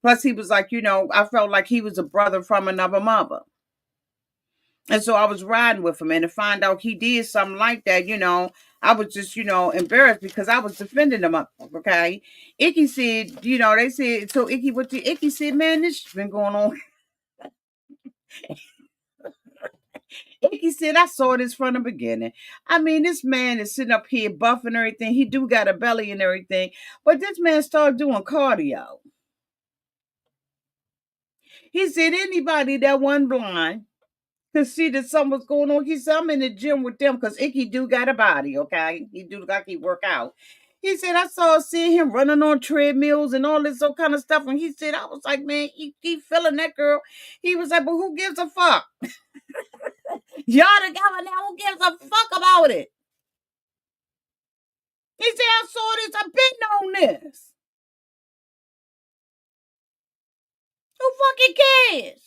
Plus, he was like, I felt like he was a brother from another mother. And so I was riding with him. And to find out he did something like that, I was just, embarrassed because I was defending him. Okay. Icky said, they said, so Icky, Icky said, man, this has been going on. Icky said, I saw this from the beginning. I mean, this man is sitting up here buffing everything. He do got a belly and everything. But this man started doing cardio. He said, anybody that wasn't blind to see that something was going on. He said, I'm in the gym with them because Icky do got a body, okay? He do like he work out. He said, I seeing him running on treadmills and all this kind of stuff. And he said, I was like, man, he feeling that girl. He was like, but who gives a fuck? Y'all together now, who gives a fuck about it? He said, I saw this, I've been on this. Who fucking cares?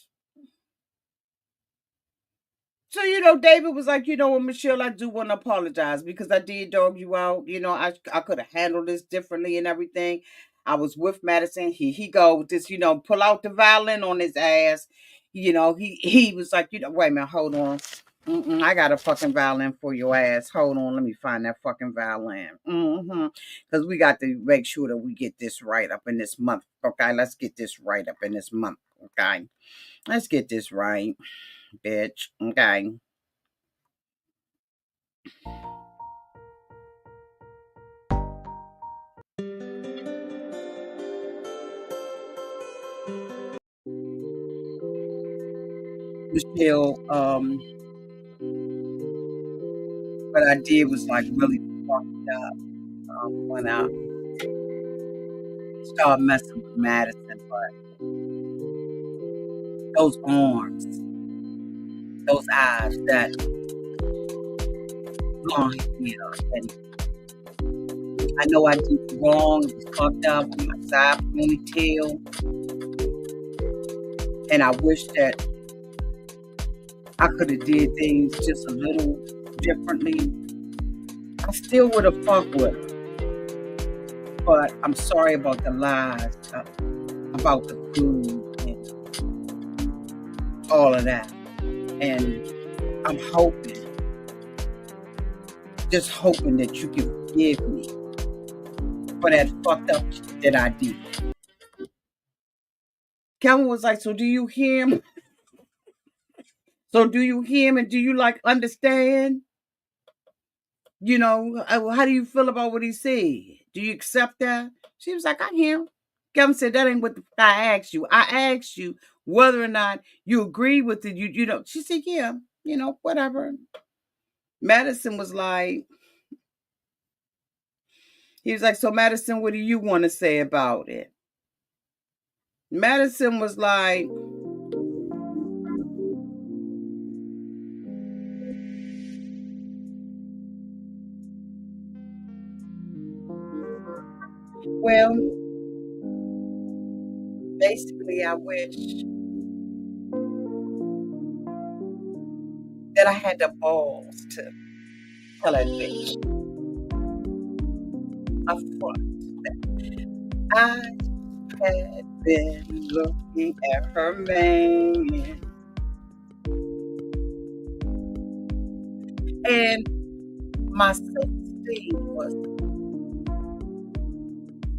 So, David was like, what, Michelle, I do want to apologize because I did dog you out. I could have handled this differently and everything. I was with Madison. He go with this, pull out the violin on his ass. He was like, wait a minute, hold on. I got a fucking violin for your ass. Hold on, let me find that fucking violin. Because we got to make sure that we get this right up in this month. Okay, let's get this right up in this month. Okay, let's get this right, bitch. Okay. Michelle, what I did was like really fucked up when I started messing with Madison, but those arms, those eyes, that long hair, and I know I did wrong. It was fucked up with my side ponytail, and I wish that I could have did things just a little differently. I still would have fucked with her, but I'm sorry about the lies, about the food and all of that. And I'm just hoping that you can forgive me for that fucked up shit that I did. Kevin was like, so do you hear him? So do you hear him and do you like understand? How do you feel about what he said? Do you accept that? She was like, I hear him. Kevin said, that ain't what I asked you. I asked you whether or not you agree with it. She said, yeah, whatever. Madison was like, he was like, so Madison, what do you want to say about it? Madison was like, well, basically, I wish that I had the balls to tell that bitch up front that I had been looking at her man. And my self-esteem was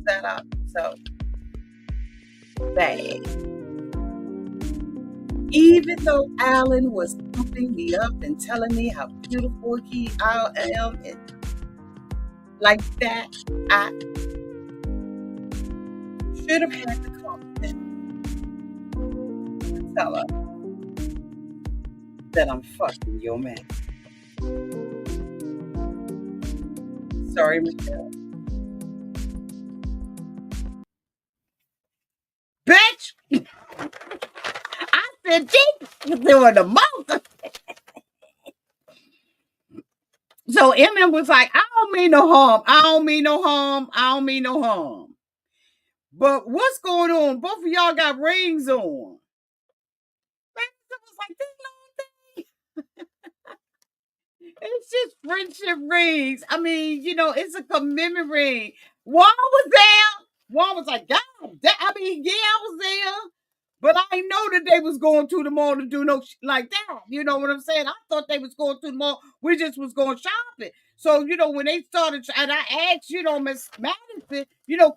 set up so bad. Even though Allen was pumping me up and telling me how beautiful I am, and like that, I should have had the confidence to tell her that I'm fucking your man. Sorry, Michelle. Bitch! I said, you're doing the most. So Emem was like, I don't mean no harm. I don't mean no harm. I don't mean no harm. But what's going on? Both of y'all got rings on. Man, it was like this long thing. It's just friendship rings. I mean, it's a commitment ring. Juan was there. Juan was like, God, I mean, yeah, I was there. But I didn't know that they was going to the mall to do no shit like that. You know what I'm saying? I thought they was going to the mall. We just was going shopping. So, when they started, and I asked, Miss Madison,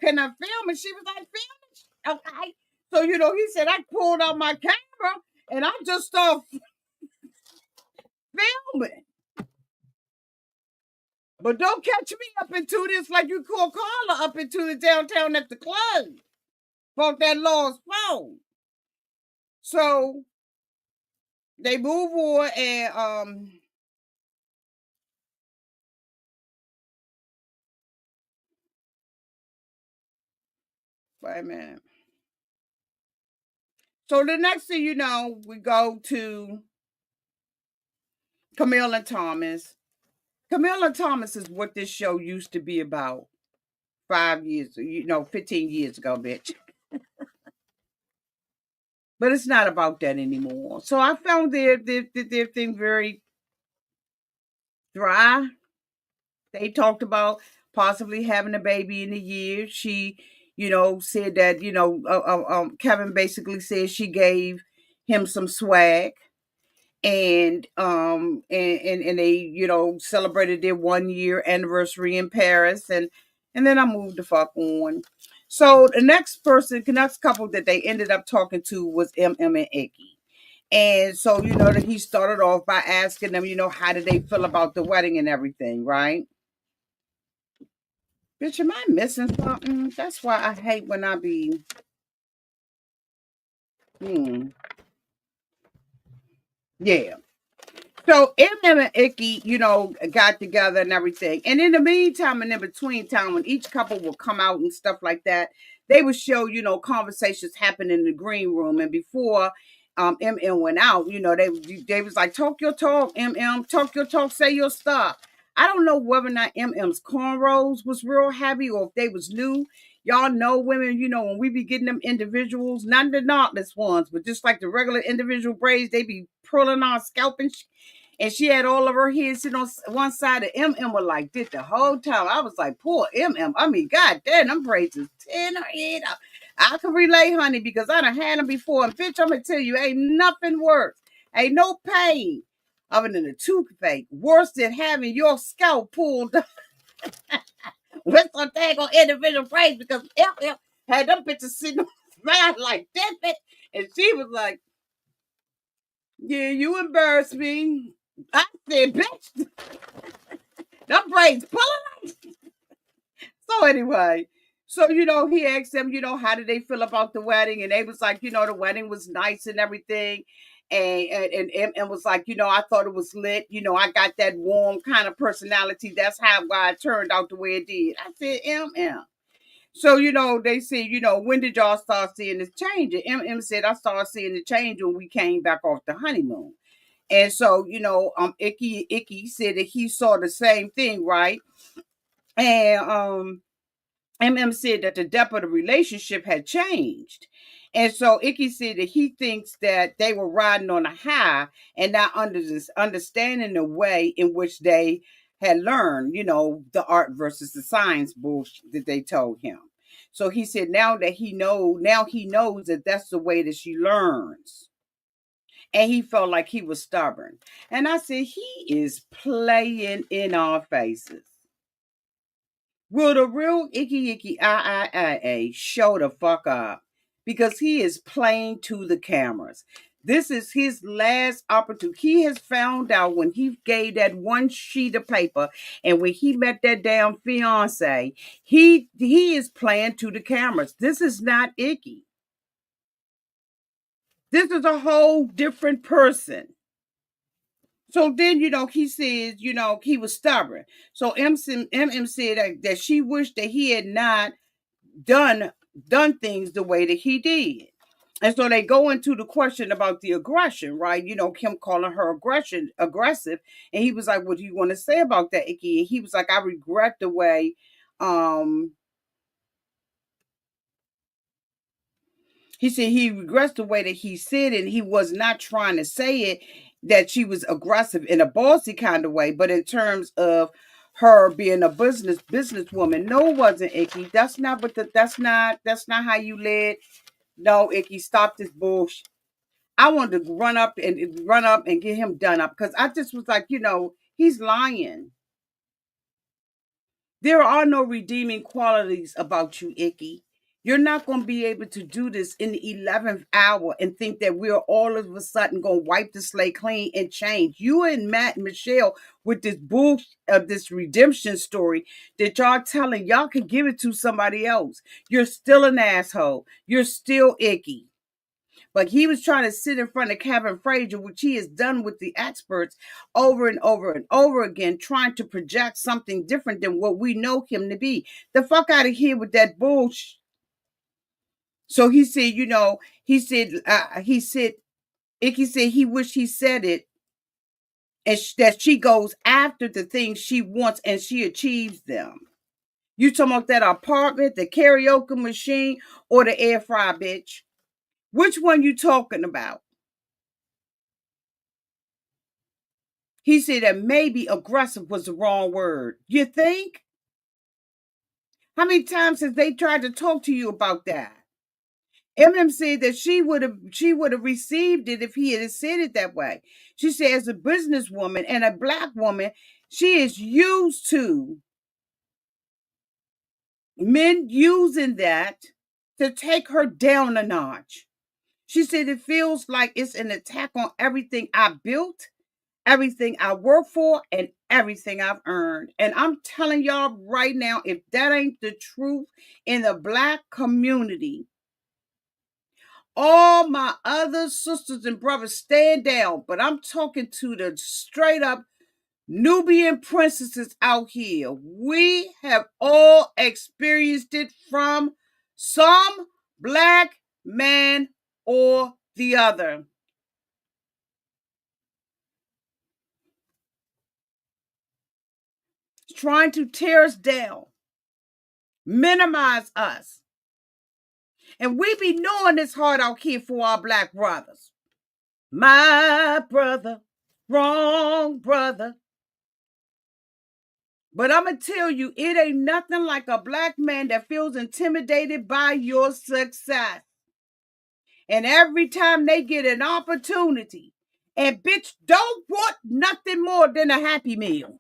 can I film? And she was like, film it. Okay. So, he said, I pulled out my camera and I just started filming. But don't catch me up into this like you call Carla up into the downtown at the club. Bought that lost phone. So they move on and wait a minute. So the next thing you know, we go to Camille and Thomas. Camille and Thomas is what this show used to be about 15 years ago, bitch. But it's not about that anymore. So I found their thing very dry. They talked about possibly having a baby in a year. She, said that, Kevin basically said she gave him some swag. And they celebrated their 1 year anniversary in Paris, and then I moved the fuck on. So the next couple that they ended up talking to was Emem and Ikechi. And so that he started off by asking them, how did they feel about the wedding and everything, right? Bitch, am I missing something? That's why I hate when I be yeah. So Emem and Ikechi, got together and everything. And in the meantime and in between time, when each couple would come out and stuff like that, they would show, conversations happen in the green room. And before Emem went out, they was like, talk your talk, Emem, talk your talk, say your stuff. I don't know whether or not Emem's cornrows was real heavy or if they was new. Y'all know women, when we be getting them individuals, not the knotless ones, but just like the regular individual braids, they be pulling our scalp and she had all of her hair sitting on one side of Emem was like this the whole time. I was like, poor Emem. I mean, God damn, them braids is 10 her head up. I can relate, honey, because I done had them before. And bitch, I'm going to tell you, ain't nothing worse. Ain't no pain other than a toothache. Worse than having your scalp pulled with some dang on individual braids because Emem had them bitches sitting on the side like that. Bitch. And she was like, yeah, you embarrassed me. I said, bitch, them braids pulling. So anyway, so he asked them, how did they feel about the wedding? And they was like, the wedding was nice and everything. And was like, I thought it was lit. I got that warm kind of personality. That's why it turned out the way it did. I said, So, they said, when did y'all start seeing this change? And said, I started seeing the change when we came back off the honeymoon. And so, Ikechi said that he saw the same thing, right? And Emem said that the depth of the relationship had changed. And so Icky said that he thinks that they were riding on a high and not understanding the way in which they had learned, the art versus the science bullshit that they told him. So he said now he knows that that's the way that she learns. And he felt like he was stubborn. And I said, he is playing in our faces. Will the real Icky Icky I show the fuck up? Because he is playing to the cameras. This is his last opportunity. He has found out when he gave that one sheet of paper and when he met that damn fiance, he is playing to the cameras. This is not Icky. This is a whole different person. So then, he says, he was stubborn. So MM said that she wished that he had not done things the way that he did. And so they go into the question about the aggression, right? Kim calling her aggressive. And he was like, what do you want to say about that, Icky? And he was like, I regret the way he said he regrets the way that he said it, and he was not trying to say it that she was aggressive in a bossy kind of way, but in terms of her being a businesswoman. No, it wasn't, Icky. That's not that's not how you led. No, Icky, stop this bullshit. I wanted to run up and get him done up because I just was like, he's lying. There are no redeeming qualities about you, Icky. You're not going to be able to do this in the 11th hour and think that we're all of a sudden going to wipe the slate clean and change. You and Matt and Michelle with this this redemption story that y'all telling, y'all can give it to somebody else. You're still an asshole. You're still Icky. But he was trying to sit in front of Kevin Frazier, which he has done with the experts over and over and over again, trying to project something different than what we know him to be. The fuck out of here with that bullshit. So he said, Icky said he wished he said it, and that she goes after the things she wants and she achieves them. You talking about that apartment, the karaoke machine, or the air fry, bitch? Which one you talking about? He said that maybe aggressive was the wrong word. You think? How many times has they tried to talk to you about that? Emem said that she would have received it if he had said it that way. She said, as a businesswoman and a black woman, she is used to men using that to take her down a notch. She said it feels like it's an attack on everything I built, everything I work for, and everything I've earned. And I'm telling y'all right now, if that ain't the truth in the black community, all my other sisters and brothers stand down. But I'm talking to the straight up Nubian princesses out here. We have all experienced it from some black man or the other. Trying to tear us down, minimize us. And we be knowing it's hard out here for our black brothers. My brother, wrong brother. But I'm going to tell you, it ain't nothing like a black man that feels intimidated by your success. And every time they get an opportunity, and bitch don't want nothing more than a Happy Meal.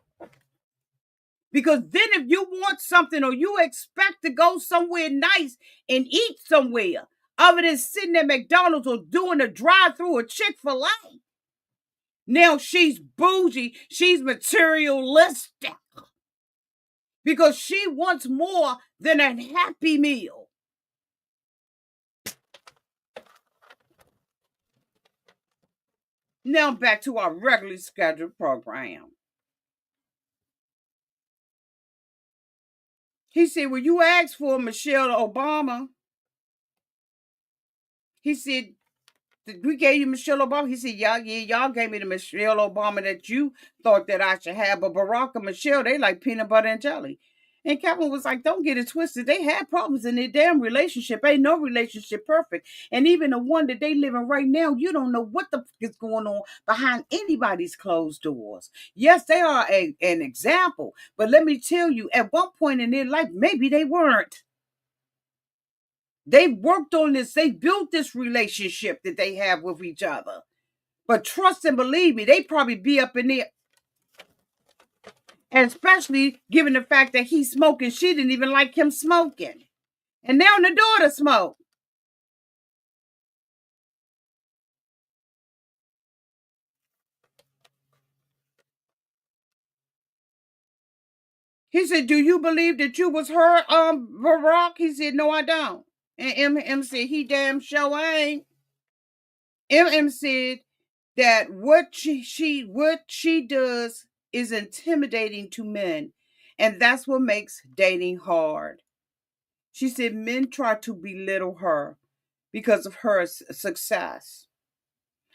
Because then if you want something or you expect to go somewhere nice and eat somewhere, other than sitting at McDonald's or doing a drive-through or Chick-fil-A, now she's bougie, she's materialistic. Because she wants more than a Happy Meal. Now back to our regularly scheduled program. He said, well, you asked for Michelle Obama. He said, we gave you Michelle Obama. He said, y'all gave me the Michelle Obama that you thought that I should have. But Barack and Michelle, they like peanut butter and jelly. And Kevin was like, don't get it twisted. They had problems in their damn relationship. Ain't no relationship perfect. And even the one that they live in right now, you don't know what the fuck is going on behind anybody's closed doors. Yes, they are an example. But let me tell you, at one point in their life, maybe they weren't. They worked on this. They built this relationship that they have with each other. But trust and believe me, they probably be up in there. And especially given the fact that he's smoking, she didn't even like him smoking. And now the daughter smoke. He said, "Do you believe that you was her, Barack?" He said, "No, I don't." And M said, "He damn sure ain't." M said that what she does is intimidating to men, and that's what makes dating hard. She said men try to belittle her because of her success.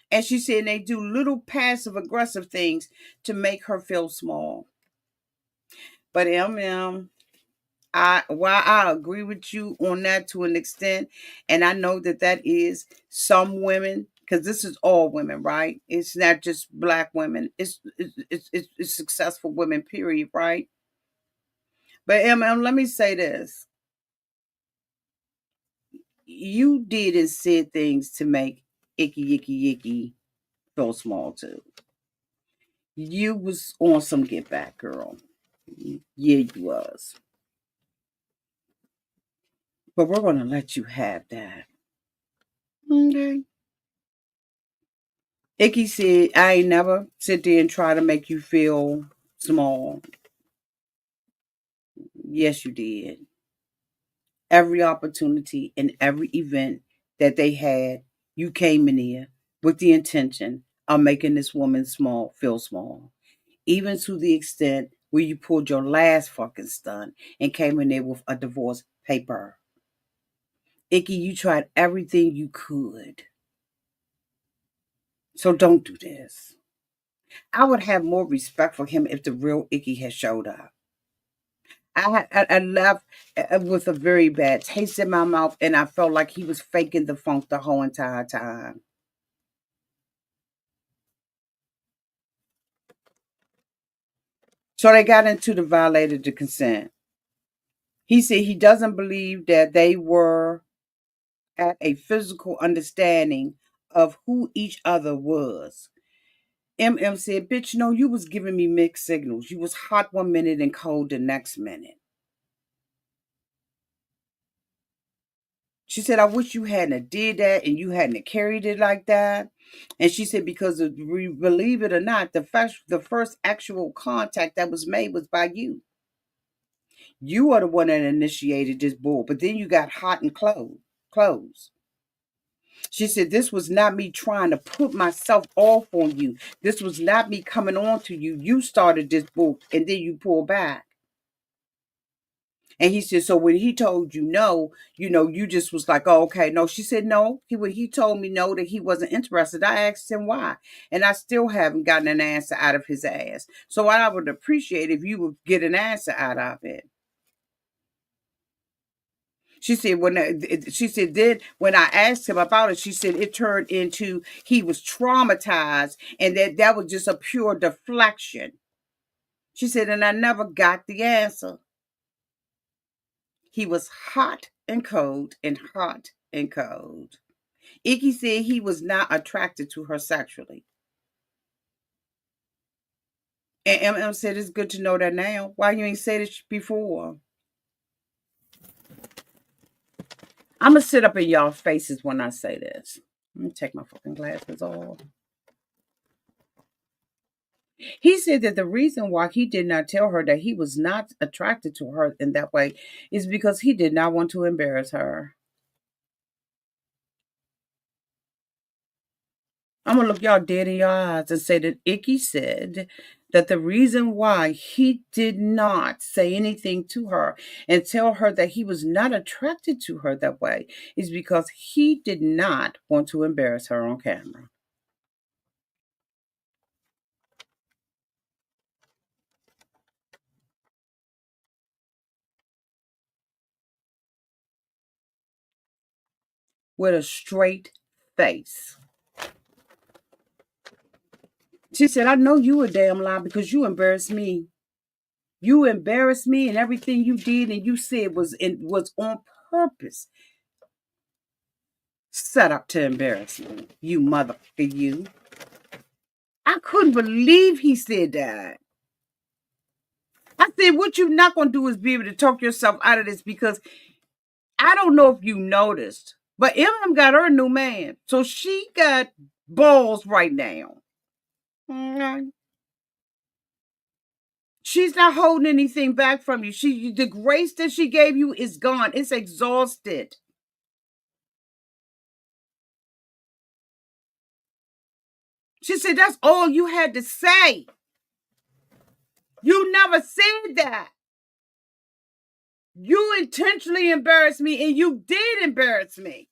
And she said they do little passive aggressive things to make her feel small. But while I agree with you on that to an extent, and I know that that is some women, because this is all women, right? It's not just black women. It's successful women, period, right? But let me say this: you did and said things to make Icky Icky Icky feel small too. You was on some get back, girl. Yeah, you was. But we're gonna let you have that. Okay. Icky said, I ain't never sit there and try to make you feel small. Yes, you did. Every opportunity and every event that they had, you came in here with the intention of making this woman small feel small. Even to the extent where you pulled your last fucking stunt and came in there with a divorce paper. Icky, you tried everything you could. So don't do this. I would have more respect for him if the real Icky had showed up. I left with a very bad taste in my mouth, and I felt like he was faking the funk the whole entire time. So they got into the violated the consent. He said he doesn't believe that they were at a physical understanding of who each other was. MM said, "Bitch, no, you was giving me mixed signals. You was hot one minute and cold the next minute." She said, "I wish you hadn't did that and you hadn't carried it like that." And she said, "Because believe it or not, the first actual contact that was made was by you. You are the one that initiated this bull, but then you got hot and clothes." She said, "This was not me trying to put myself off on you. This was not me coming on to you. You started this bull and then you pull back." And he said, "So when he told you no, you just was like, oh, okay, no." She said, "No, when he told me no, that he wasn't interested, I asked him why. And I still haven't gotten an answer out of his ass. So what I would appreciate if you would get an answer out of it." She said, she said, then when I asked him about it, she said it turned into he was traumatized and that was just a pure deflection. She said, and I never got the answer. He was hot and cold and hot and cold. Icky said he was not attracted to her sexually. And MM said it's good to know that now. Why you ain't said it before? I'm going to sit up in y'all faces when I say this. Let me take my fucking glasses off. He said that the reason why he did not tell her that he was not attracted to her in that way is because he did not want to embarrass her. I'm gonna look y'all dead in your eyes and say that Icky said that the reason why he did not say anything to her and tell her that he was not attracted to her that way is because he did not want to embarrass her on camera. with a straight face. She said, I know you a damn lie because you embarrassed me. You embarrassed me, and everything you did and you said was on purpose. Set up to embarrass me. You motherfucker, you. I couldn't believe he said that. I said, what you not going to do is be able to talk yourself out of this, because I don't know if you noticed, but Emem got her new man. So she got balls right now. Okay. She's not holding anything back from you. The grace that she gave you is gone. It's exhausted. She said, that's all you had to say. You never said that. You intentionally embarrassed me, and you did embarrass me.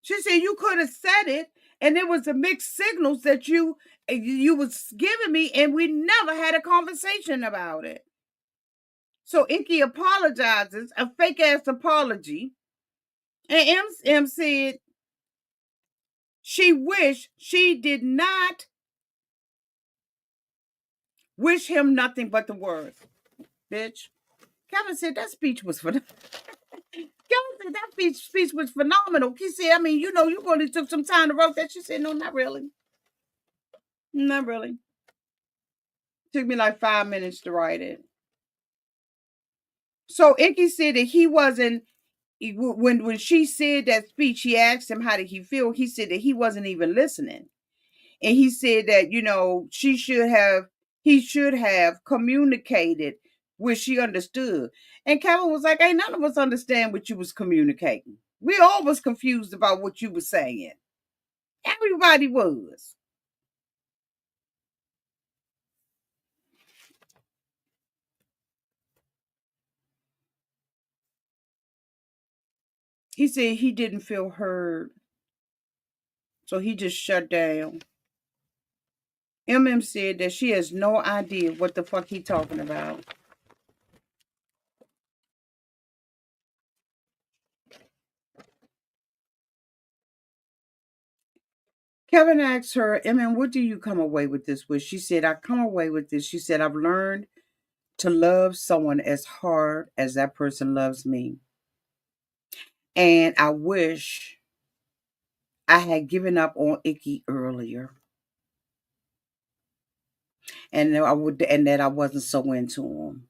She said you could have said it, and it was the mixed signals that you was giving me, and we never had a conversation about it. So Icky apologizes, a fake ass apology, and M said she wished she did not wish him nothing but the worst. Bitch. Kevin said that speech was for. Kevin said that speech was phenomenal. He said, I mean, you only took some time to write that. She said, no, not really. Not really. Took me like 5 minutes to write it. So Icky said that he wasn't, when she said that speech, he asked him how did he feel. He said that he wasn't even listening. And he said that, he should have communicated what she understood. And Kevin was like, ain't none of us understand what you was communicating. We all was confused about what you was saying. Everybody was. He said he didn't feel heard. So he just shut down. Said that she has no idea what the fuck he talking about. Kevin asked her, what do you come away with this with? She said, I come away with this. She said, I've learned to love someone as hard as that person loves me. And I wish I had given up on Icky earlier. And that I wasn't so into him.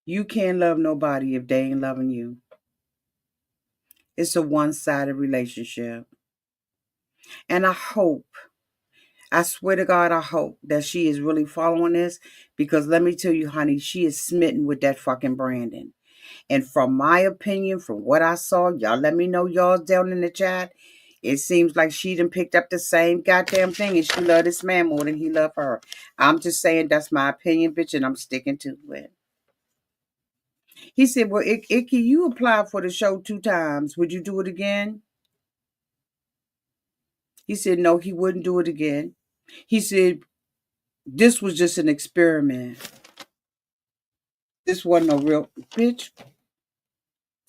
You can't love nobody if they ain't loving you. It's a one-sided relationship. And I swear to God, I hope that she is really following this, because let me tell you, honey, she is smitten with that fucking Brandon. And from my opinion, from what I saw, y'all let me know y'all down in the chat. It seems like she done picked up the same goddamn thing, and she loved this man more than he loved her. I'm just saying that's my opinion, bitch, and I'm sticking to it. He said, well, Icky, you applied for the show 2 times. Would you do it again? He said, no, he wouldn't do it again. He said, this was just an experiment. This wasn't a real, bitch.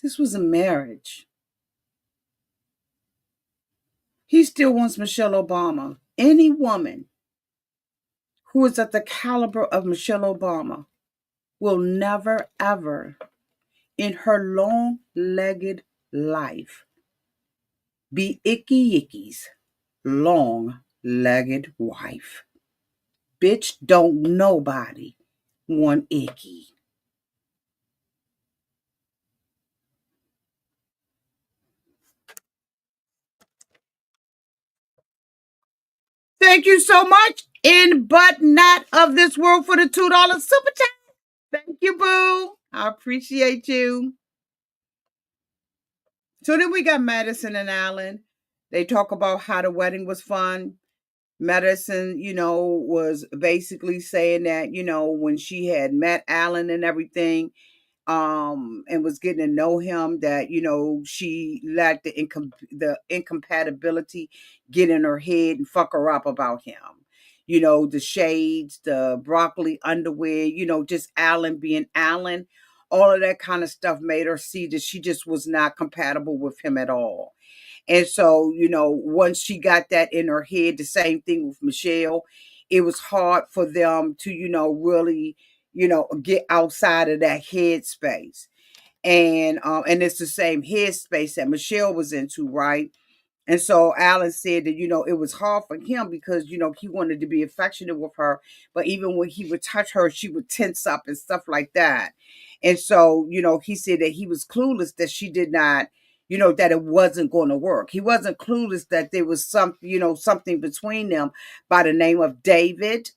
This was a marriage. He still wants Michelle Obama. Any woman who is at the caliber of Michelle Obama will never, ever in her long-legged life be Icky Icky's long-legged wife. Bitch, don't nobody want Icky. Thank you so much, in but not of this world, for the $2 super chat. Thank you, boo. I appreciate you. So then we got Madison and Allen. They talk about how the wedding was fun. Madison, was basically saying that, when she had met Allen and everything, and was getting to know him, that she let the incompatibility get in her head and fuck her up about him. The shades, the broccoli underwear, just Allen being Allen, all of that kind of stuff made her see that she just was not compatible with him at all. And so, once she got that in her head, the same thing with Michelle, it was hard for them to, really, get outside of that headspace. And it's the same headspace that Michelle was into, right? And so Alan said that, it was hard for him because, he wanted to be affectionate with her. But even when he would touch her, she would tense up and stuff like that. And so, he said that he was clueless that she did not, that it wasn't going to work. He wasn't clueless that there was something between them by the name of David,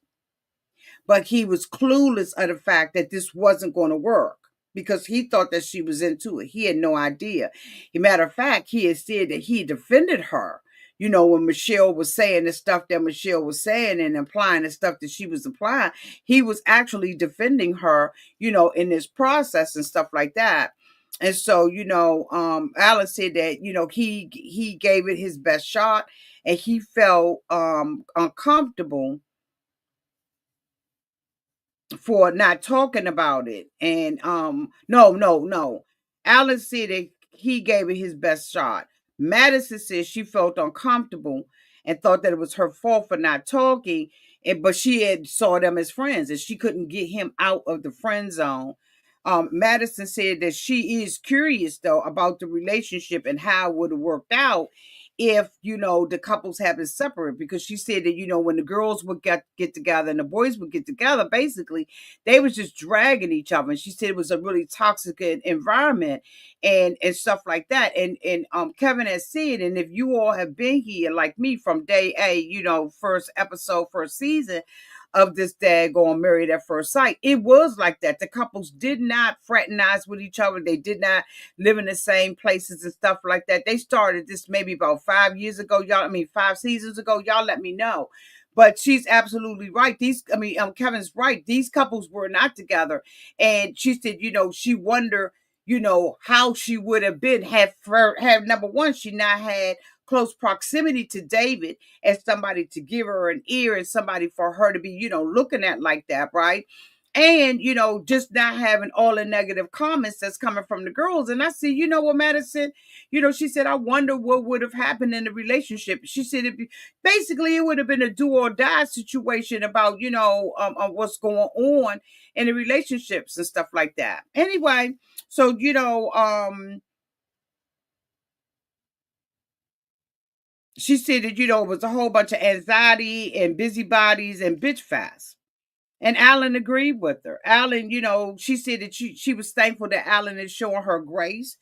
but he was clueless of the fact that this wasn't going to work because he thought that she was into it. He had no idea. As a matter of fact, he had said that he defended her. When Michelle was saying the stuff that Michelle was saying and implying the stuff that she was implying, he was actually defending her, in this process and stuff like that. And so, Alan said that, he gave it his best shot and he felt uncomfortable for not talking about it. And no. Alan said that he gave it his best shot. Madison said she felt uncomfortable and thought that it was her fault for not talking. But she had saw them as friends and she couldn't get him out of the friend zone. Madison said that she is curious though about the relationship and how it would have worked out if the couples have been separate, because she said that when the girls would get together and the boys would get together, basically they was just dragging each other, and she said it was a really toxic environment and stuff like that. And Kevin has said, and if you all have been here like me from day A, first episode, first season of this daggone Married at First Sight, it was like that. The couples did not fraternize with each other. They did not live in the same places and stuff like that. They started this maybe about 5 years ago. 5 seasons ago. Y'all let me know. But she's absolutely right. Kevin's right. These couples were not together. And she said, she wondered, how she would have been have number one, she not had close proximity to David as somebody to give her an ear and somebody for her to be, looking at like that, right? And, just not having all the negative comments that's coming from the girls. And I see, what Madison, she said, I wonder what would have happened in the relationship. She said, basically, it would have been a do or die situation about, what's going on in the relationships and stuff like that. Anyway, so, she said that, it was a whole bunch of anxiety and busybodies and bitch fast. And Alan agreed with her. Alan, she said that she was thankful that Alan is showing her grace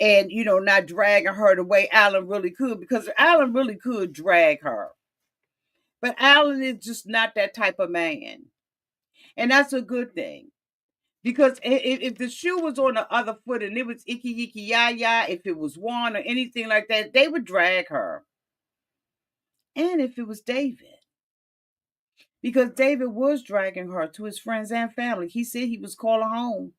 and, not dragging her the way Alan really could, because Alan really could drag her. But Alan is just not that type of man. And that's a good thing. Because if the shoe was on the other foot and it was icky, icky, ya, ya, if it was Juan or anything like that, they would drag her. And if it was David, because David was dragging her to his friends and family. He said he was calling home.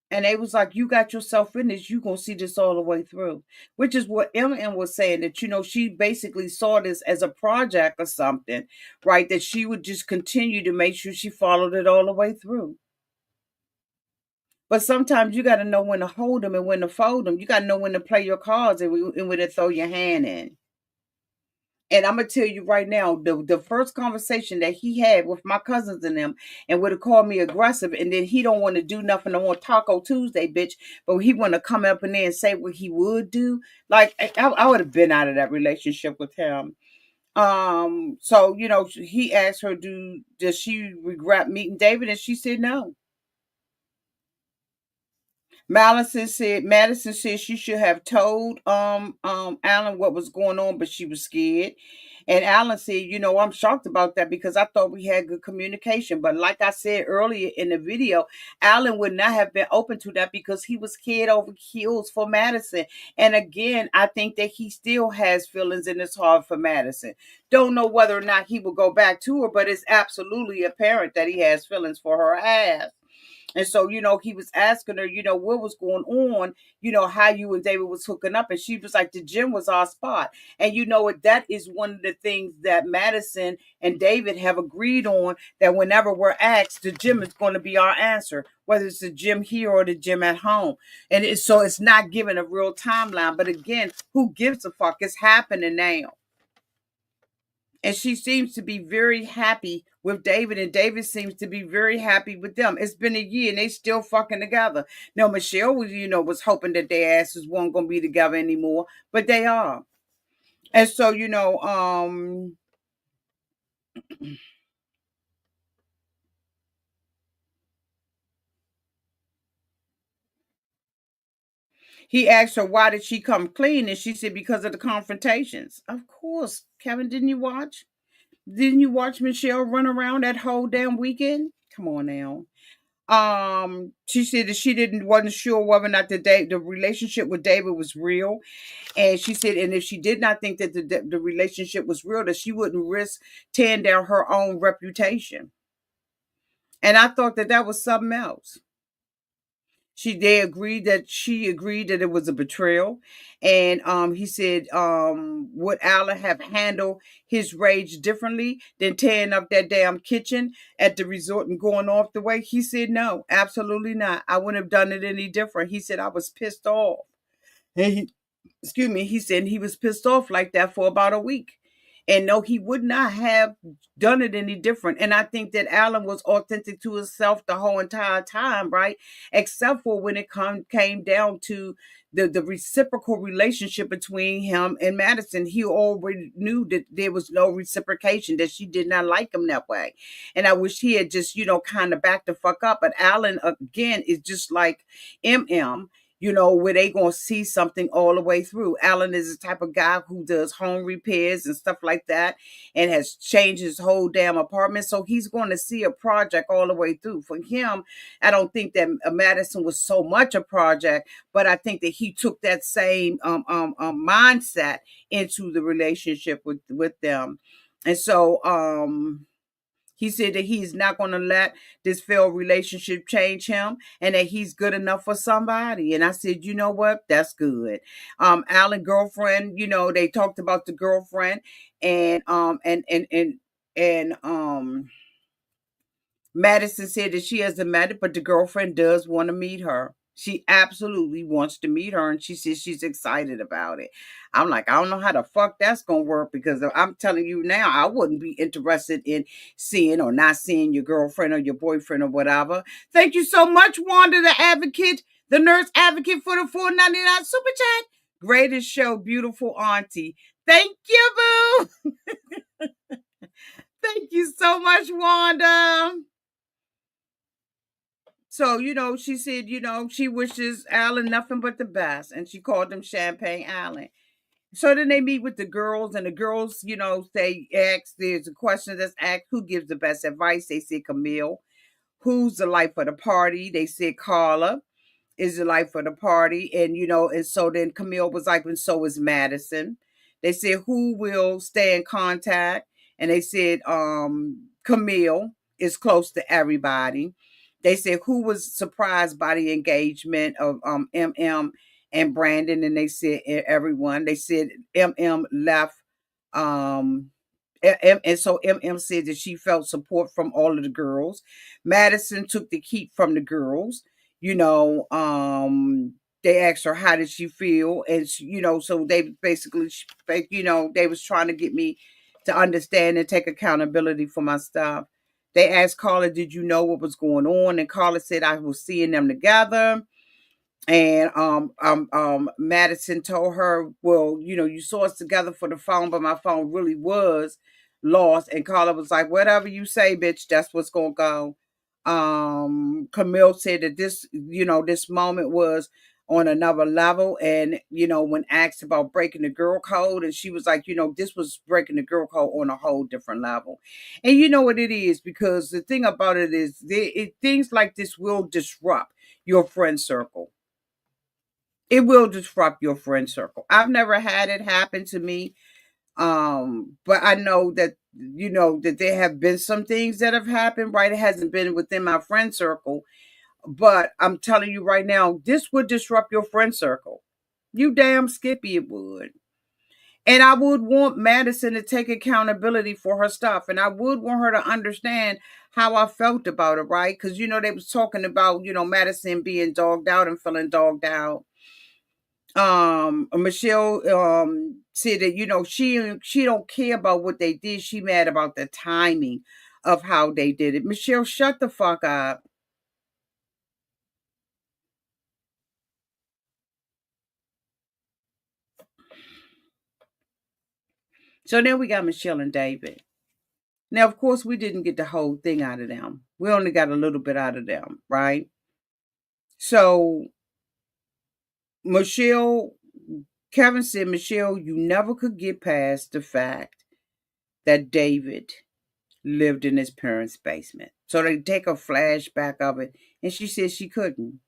And they was like, you got yourself in this, you gonna see this all the way through. Which is what Emem was saying, that, she basically saw this as a project or something, right? That she would just continue to make sure she followed it all the way through. But sometimes you got to know when to hold them and when to fold them. You got to know when to play your cards and when to throw your hand in. And I'm gonna tell you right now, the first conversation that he had with my cousins and them, and would have called me aggressive, and then he don't want to do nothing on Taco Tuesday, bitch, but he want to come up in there and say what he would do. Like I would have been out of that relationship with him. So he asked her, does she regret meeting David, and she said no. Madison said she should have told Alan what was going on, but she was scared. And Alan said, I'm shocked about that because I thought we had good communication. But like I said earlier in the video, Alan would not have been open to that because he was head over heels for Madison. And again, I think that he still has feelings in his heart for Madison. Don't know whether or not he will go back to her, but it's absolutely apparent that he has feelings for her ass. And so, he was asking her, what was going on, how you and David was hooking up. And she was like, the gym was our spot. And you know what? That is one of the things that Madison and David have agreed on, that whenever we're asked, the gym is going to be our answer, whether it's the gym here or the gym at home. And so it's not given a real timeline. But again, who gives a fuck? It's happening now. And she seems to be very happy with David, and David seems to be very happy with them. It's been a year and they still fucking together. Now Michelle was, was hoping that their asses weren't gonna be together anymore, but they are. And so, he asked her why did she come clean, and she said because of the confrontations. Of course, Kevin, didn't you watch? Didn't you watch Michelle run around that whole damn weekend? Come on now. She said that she wasn't sure whether or not the relationship with David was real. And she said, and if she did not think that the relationship was real, that she wouldn't risk tearing down her own reputation. And I thought that that was something else. She agreed that it was a betrayal. And he said, would Alan have handled his rage differently than tearing up that damn kitchen at the resort and going off the way? He said, no, absolutely not. I wouldn't have done it any different. He said, I was pissed off. And he said he was pissed off like that for about a week. And no, he would not have done it any different. And I think that Alan was authentic to himself the whole entire time, right? Except for when it came down to the reciprocal relationship between him and Madison. He already knew that there was no reciprocation, that she did not like him that way. And I wish he had just, kind of backed the fuck up. But Alan, again, is just like MM, where they gonna see something all the way through. Alan is the type of guy who does home repairs and stuff like that, and has changed his whole damn apartment. So he's going to see a project all the way through. For him, I don't think that Madison was so much a project, but I think that he took that same mindset into the relationship with them. And so he said that he's not going to let this failed relationship change him, and that he's good enough for somebody. And I said, you know what? That's good. Alan girlfriend, they talked about the girlfriend, and Madison said that she hasn't met it, but the girlfriend does want to meet her. She absolutely wants to meet her, and she says she's excited about it. I'm like, I don't know how the fuck that's gonna work, because I'm telling you now, I wouldn't be interested in seeing or not seeing your girlfriend or your boyfriend or whatever. Thank you so much, Wanda, the advocate, the nurse advocate, for the $4.99 super chat. Greatest show, beautiful auntie. Thank you, boo. Thank you so much, Wanda. So, she said, she wishes Alan nothing but the best. And she called him Champagne Alan. So then they meet with the girls, and the girls, they ask, there's a question that's asked, who gives the best advice? They said Camille. Who's the life of the party? They said Carla is the life of the party. And, and so then Camille was like, and so is Madison. They said, who will stay in contact? And they said, Camille is close to everybody. They said, who was surprised by the engagement of MM and Brandon? And they said, everyone. They said, MM left. And so MM said that she felt support from all of the girls. Madison took the heat from the girls. They asked her how did she feel, and so they basically, they was trying to get me to understand and take accountability for my stuff. They asked Carla, did you know what was going on? And Carla said, I was seeing them together. And Madison told her, well, you saw us together for the phone, but my phone really was lost. And Carla was like, whatever you say, bitch, that's what's gonna go. Camille said that this moment was on another level. And, when asked about breaking the girl code, and she was like, this was breaking the girl code on a whole different level. And you know what it is, because the thing about it is things like this will disrupt your friend circle. It will disrupt your friend circle. I've never had it happen to me. But I know that, that there have been some things that have happened, right? It hasn't been within my friend circle. But I'm telling you right now, this would disrupt your friend circle. You damn Skippy, it would. And I would want Madison to take accountability for her stuff. And I would want her to understand how I felt about it, right? Because, they was talking about, Madison being dogged out and feeling dogged out. Michelle said that, she don't care about what they did. She mad about the timing of how they did it. Michelle, shut the fuck up. So then we got Michelle and David. Now, of course, we didn't get the whole thing out of them. We only got a little bit out of them, right? So Michelle, Kevin said, Michelle, you never could get past the fact that David lived in his parents' basement. So they take a flashback of it, and she said she couldn't.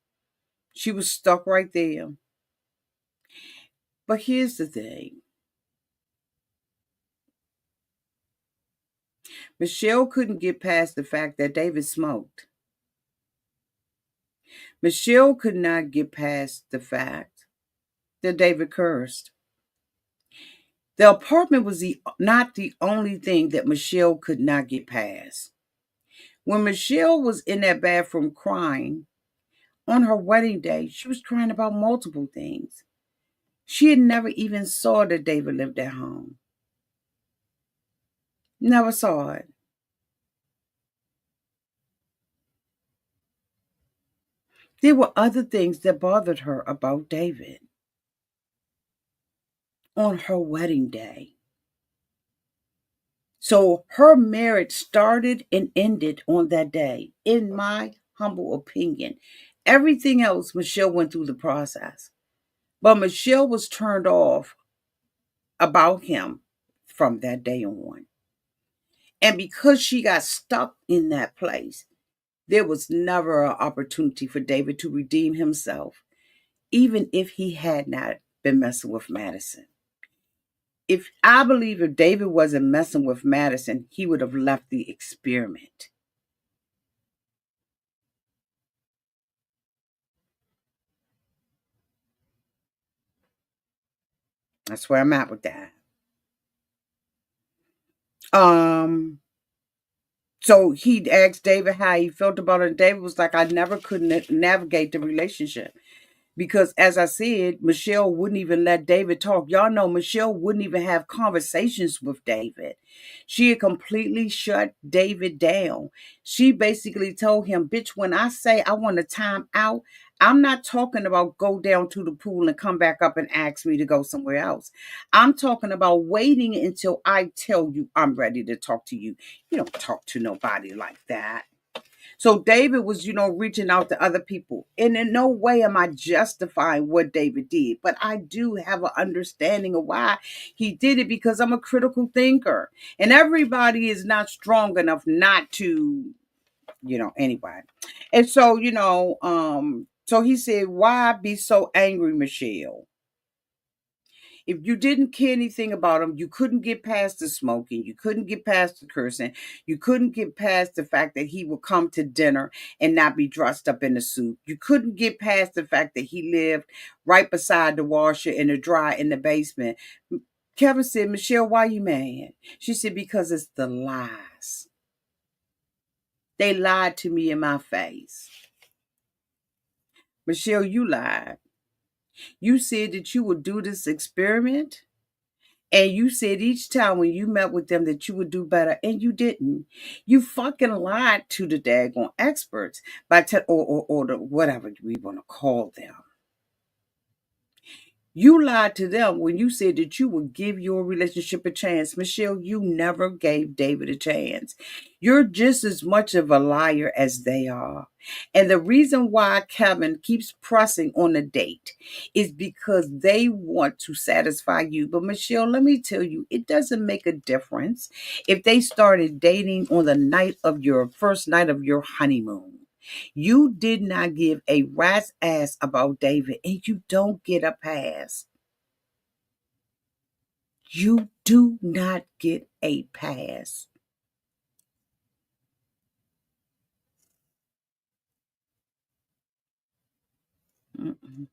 She was stuck right there. But here's the thing. Michelle couldn't get past the fact that David smoked. Michelle could not get past the fact that David cursed. The apartment was not the only thing that Michelle could not get past. When Michelle was in that bathroom crying on her wedding day, she was crying about multiple things. She had never even saw that David lived at home. Never saw it. There were other things that bothered her about David on her wedding day. So her marriage started and ended on that day, in my humble opinion. Everything else, Michelle went through the process. But Michelle was turned off about him from that day on. And because she got stuck in that place, there was never an opportunity for David to redeem himself, even if he had not been messing with Madison. If I believe if David wasn't messing with Madison, he would have left the experiment. That's where I'm at with that. Um, so he asked David how he felt about it. David was like, I never could navigate the relationship. Because as I said, Michelle wouldn't even let David talk. Y'all know Michelle wouldn't even have conversations with David. She had completely shut David down. She basically told him, bitch, when I say I want a time out, I'm not talking about go down to the pool and come back up and ask me to go somewhere else. I'm talking about waiting until I tell you I'm ready to talk to you. You don't talk to nobody like that. So David was, reaching out to other people. And in no way am I justifying what David did, but I do have an understanding of why he did it, because I'm a critical thinker. And everybody is not strong enough not to, anyway. And so, so he said, why be so angry, Michelle? If you didn't care anything about him, you couldn't get past the smoking, you couldn't get past the cursing, you couldn't get past the fact that he would come to dinner and not be dressed up in a suit. You couldn't get past the fact that he lived right beside the washer and the dryer in the basement. Kevin said, Michelle, why you mad? She said, because it's the lies. They lied to me in my face. Michelle, you lied. You said that you would do this experiment. And you said each time when you met with them that you would do better, and you didn't. You fucking lied to the daggone experts by or the whatever we want to call them. You lied to them when you said that you would give your relationship a chance. Michelle, you never gave David a chance. You're just as much of a liar as they are. And the reason why Kevin keeps pressing on the date is because they want to satisfy you. But Michelle, let me tell you, it doesn't make a difference if they started dating on the night of your first night of your honeymoon. You did not give a rat's ass about David, and you don't get a pass. You do not get a pass. Mm-mm.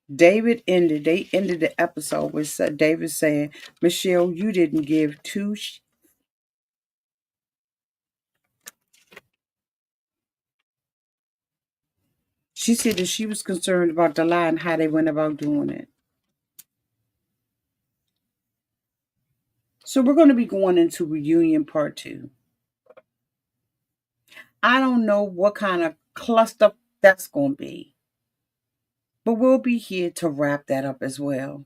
They ended the episode with David saying, Michelle, you didn't give two. She said that she was concerned about the lie and how they went about doing it. So we're going to be going into reunion part two. I don't know what kind of cluster that's going to be, but we'll be here to wrap that up as well.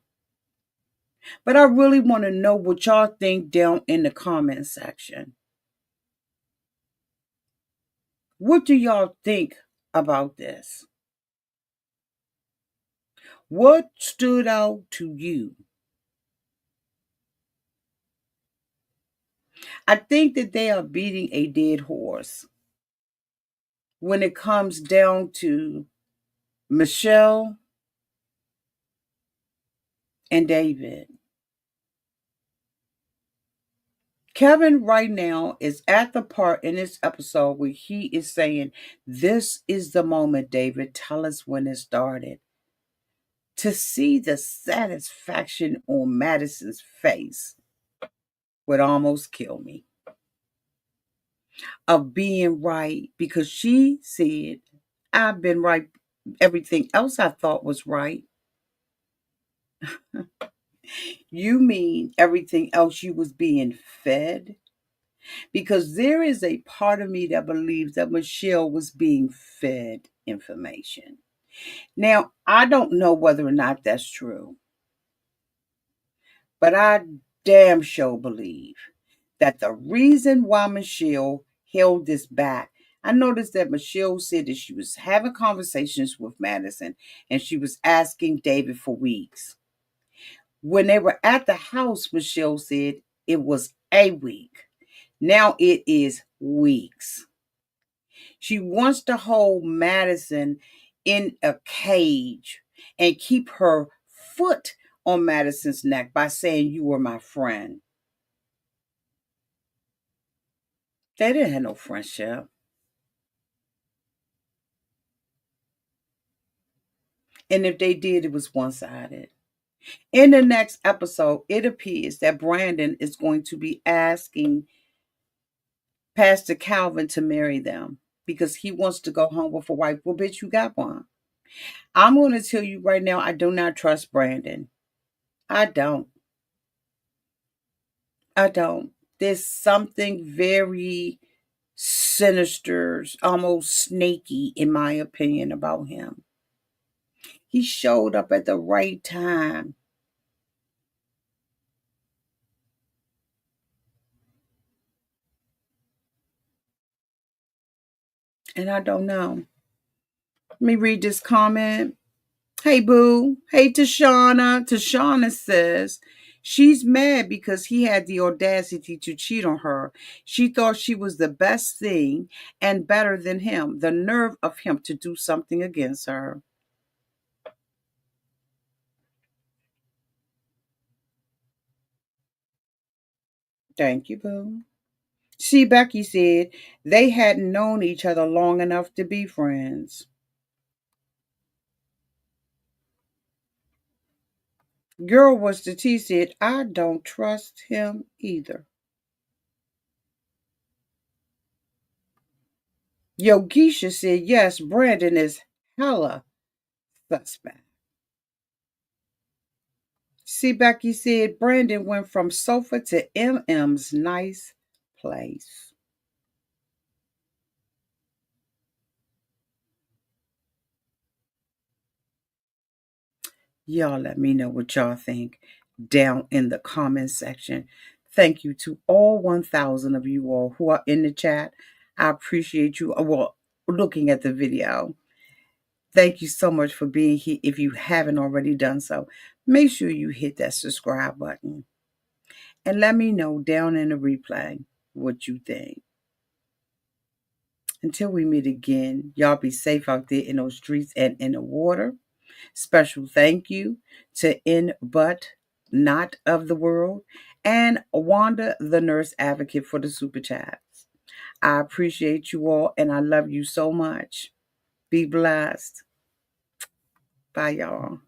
But I really want to know what y'all think down in the comment section. What do y'all think about this? What stood out to you? I think that they are beating a dead horse when it comes down to Michelle and David. Kevin right now is at the part in this episode where he is saying, this is the moment, David. Tell us when it started. To see the satisfaction on Madison's face would almost kill me of being right because she said, I've been right. Everything else I thought was right. You mean everything else you was being fed? Because there is a part of me that believes that Michelle was being fed information. Now, I don't know whether or not that's true, but I damn sure believe that the reason why Michelle held this back, I noticed that Michelle said that she was having conversations with Madison and she was asking David for weeks. When they were at the house, Michelle said it was a week. Now it is weeks. She wants to hold Madison in a cage and keep her foot on Madison's neck by saying, you were my friend. They didn't have no friendship. And if they did, it was one sided. In the next episode, it appears that Brandon is going to be asking Pastor Calvin to marry them because he wants to go home with a wife. Well, bitch, you got one. I'm going to tell you right now, I do not trust Brandon. I don't. I don't. There's something very sinister, almost snaky, in my opinion, about him. He showed up at the right time. And I don't know. Let me read this comment. Hey, boo. Hey, Tashana. Tashana says she's mad because he had the audacity to cheat on her. She thought she was the best thing and better than him. The nerve of him to do something against her. Thank you, boo. See, Becky said they hadn't known each other long enough to be friends. Girl was the T said, I don't trust him either. Yogisha said, yes, Brandon is hella suspect. See, Becky said, Brandon went from sofa to MM's nice place. Y'all let me know what y'all think down in the comment section. Thank you to all 1,000 of you all who are in the chat. I appreciate you. Well, looking at the video. Thank you so much for being here. If you haven't already done so, make sure you hit that subscribe button. And let me know down in the replay what you think. Until we meet again, y'all be safe out there in those streets and in the water. Special thank you to In But Not of the World and Wanda the Nurse Advocate for the super chats. I appreciate you all and I love you so much. Be blessed. Bye, y'all.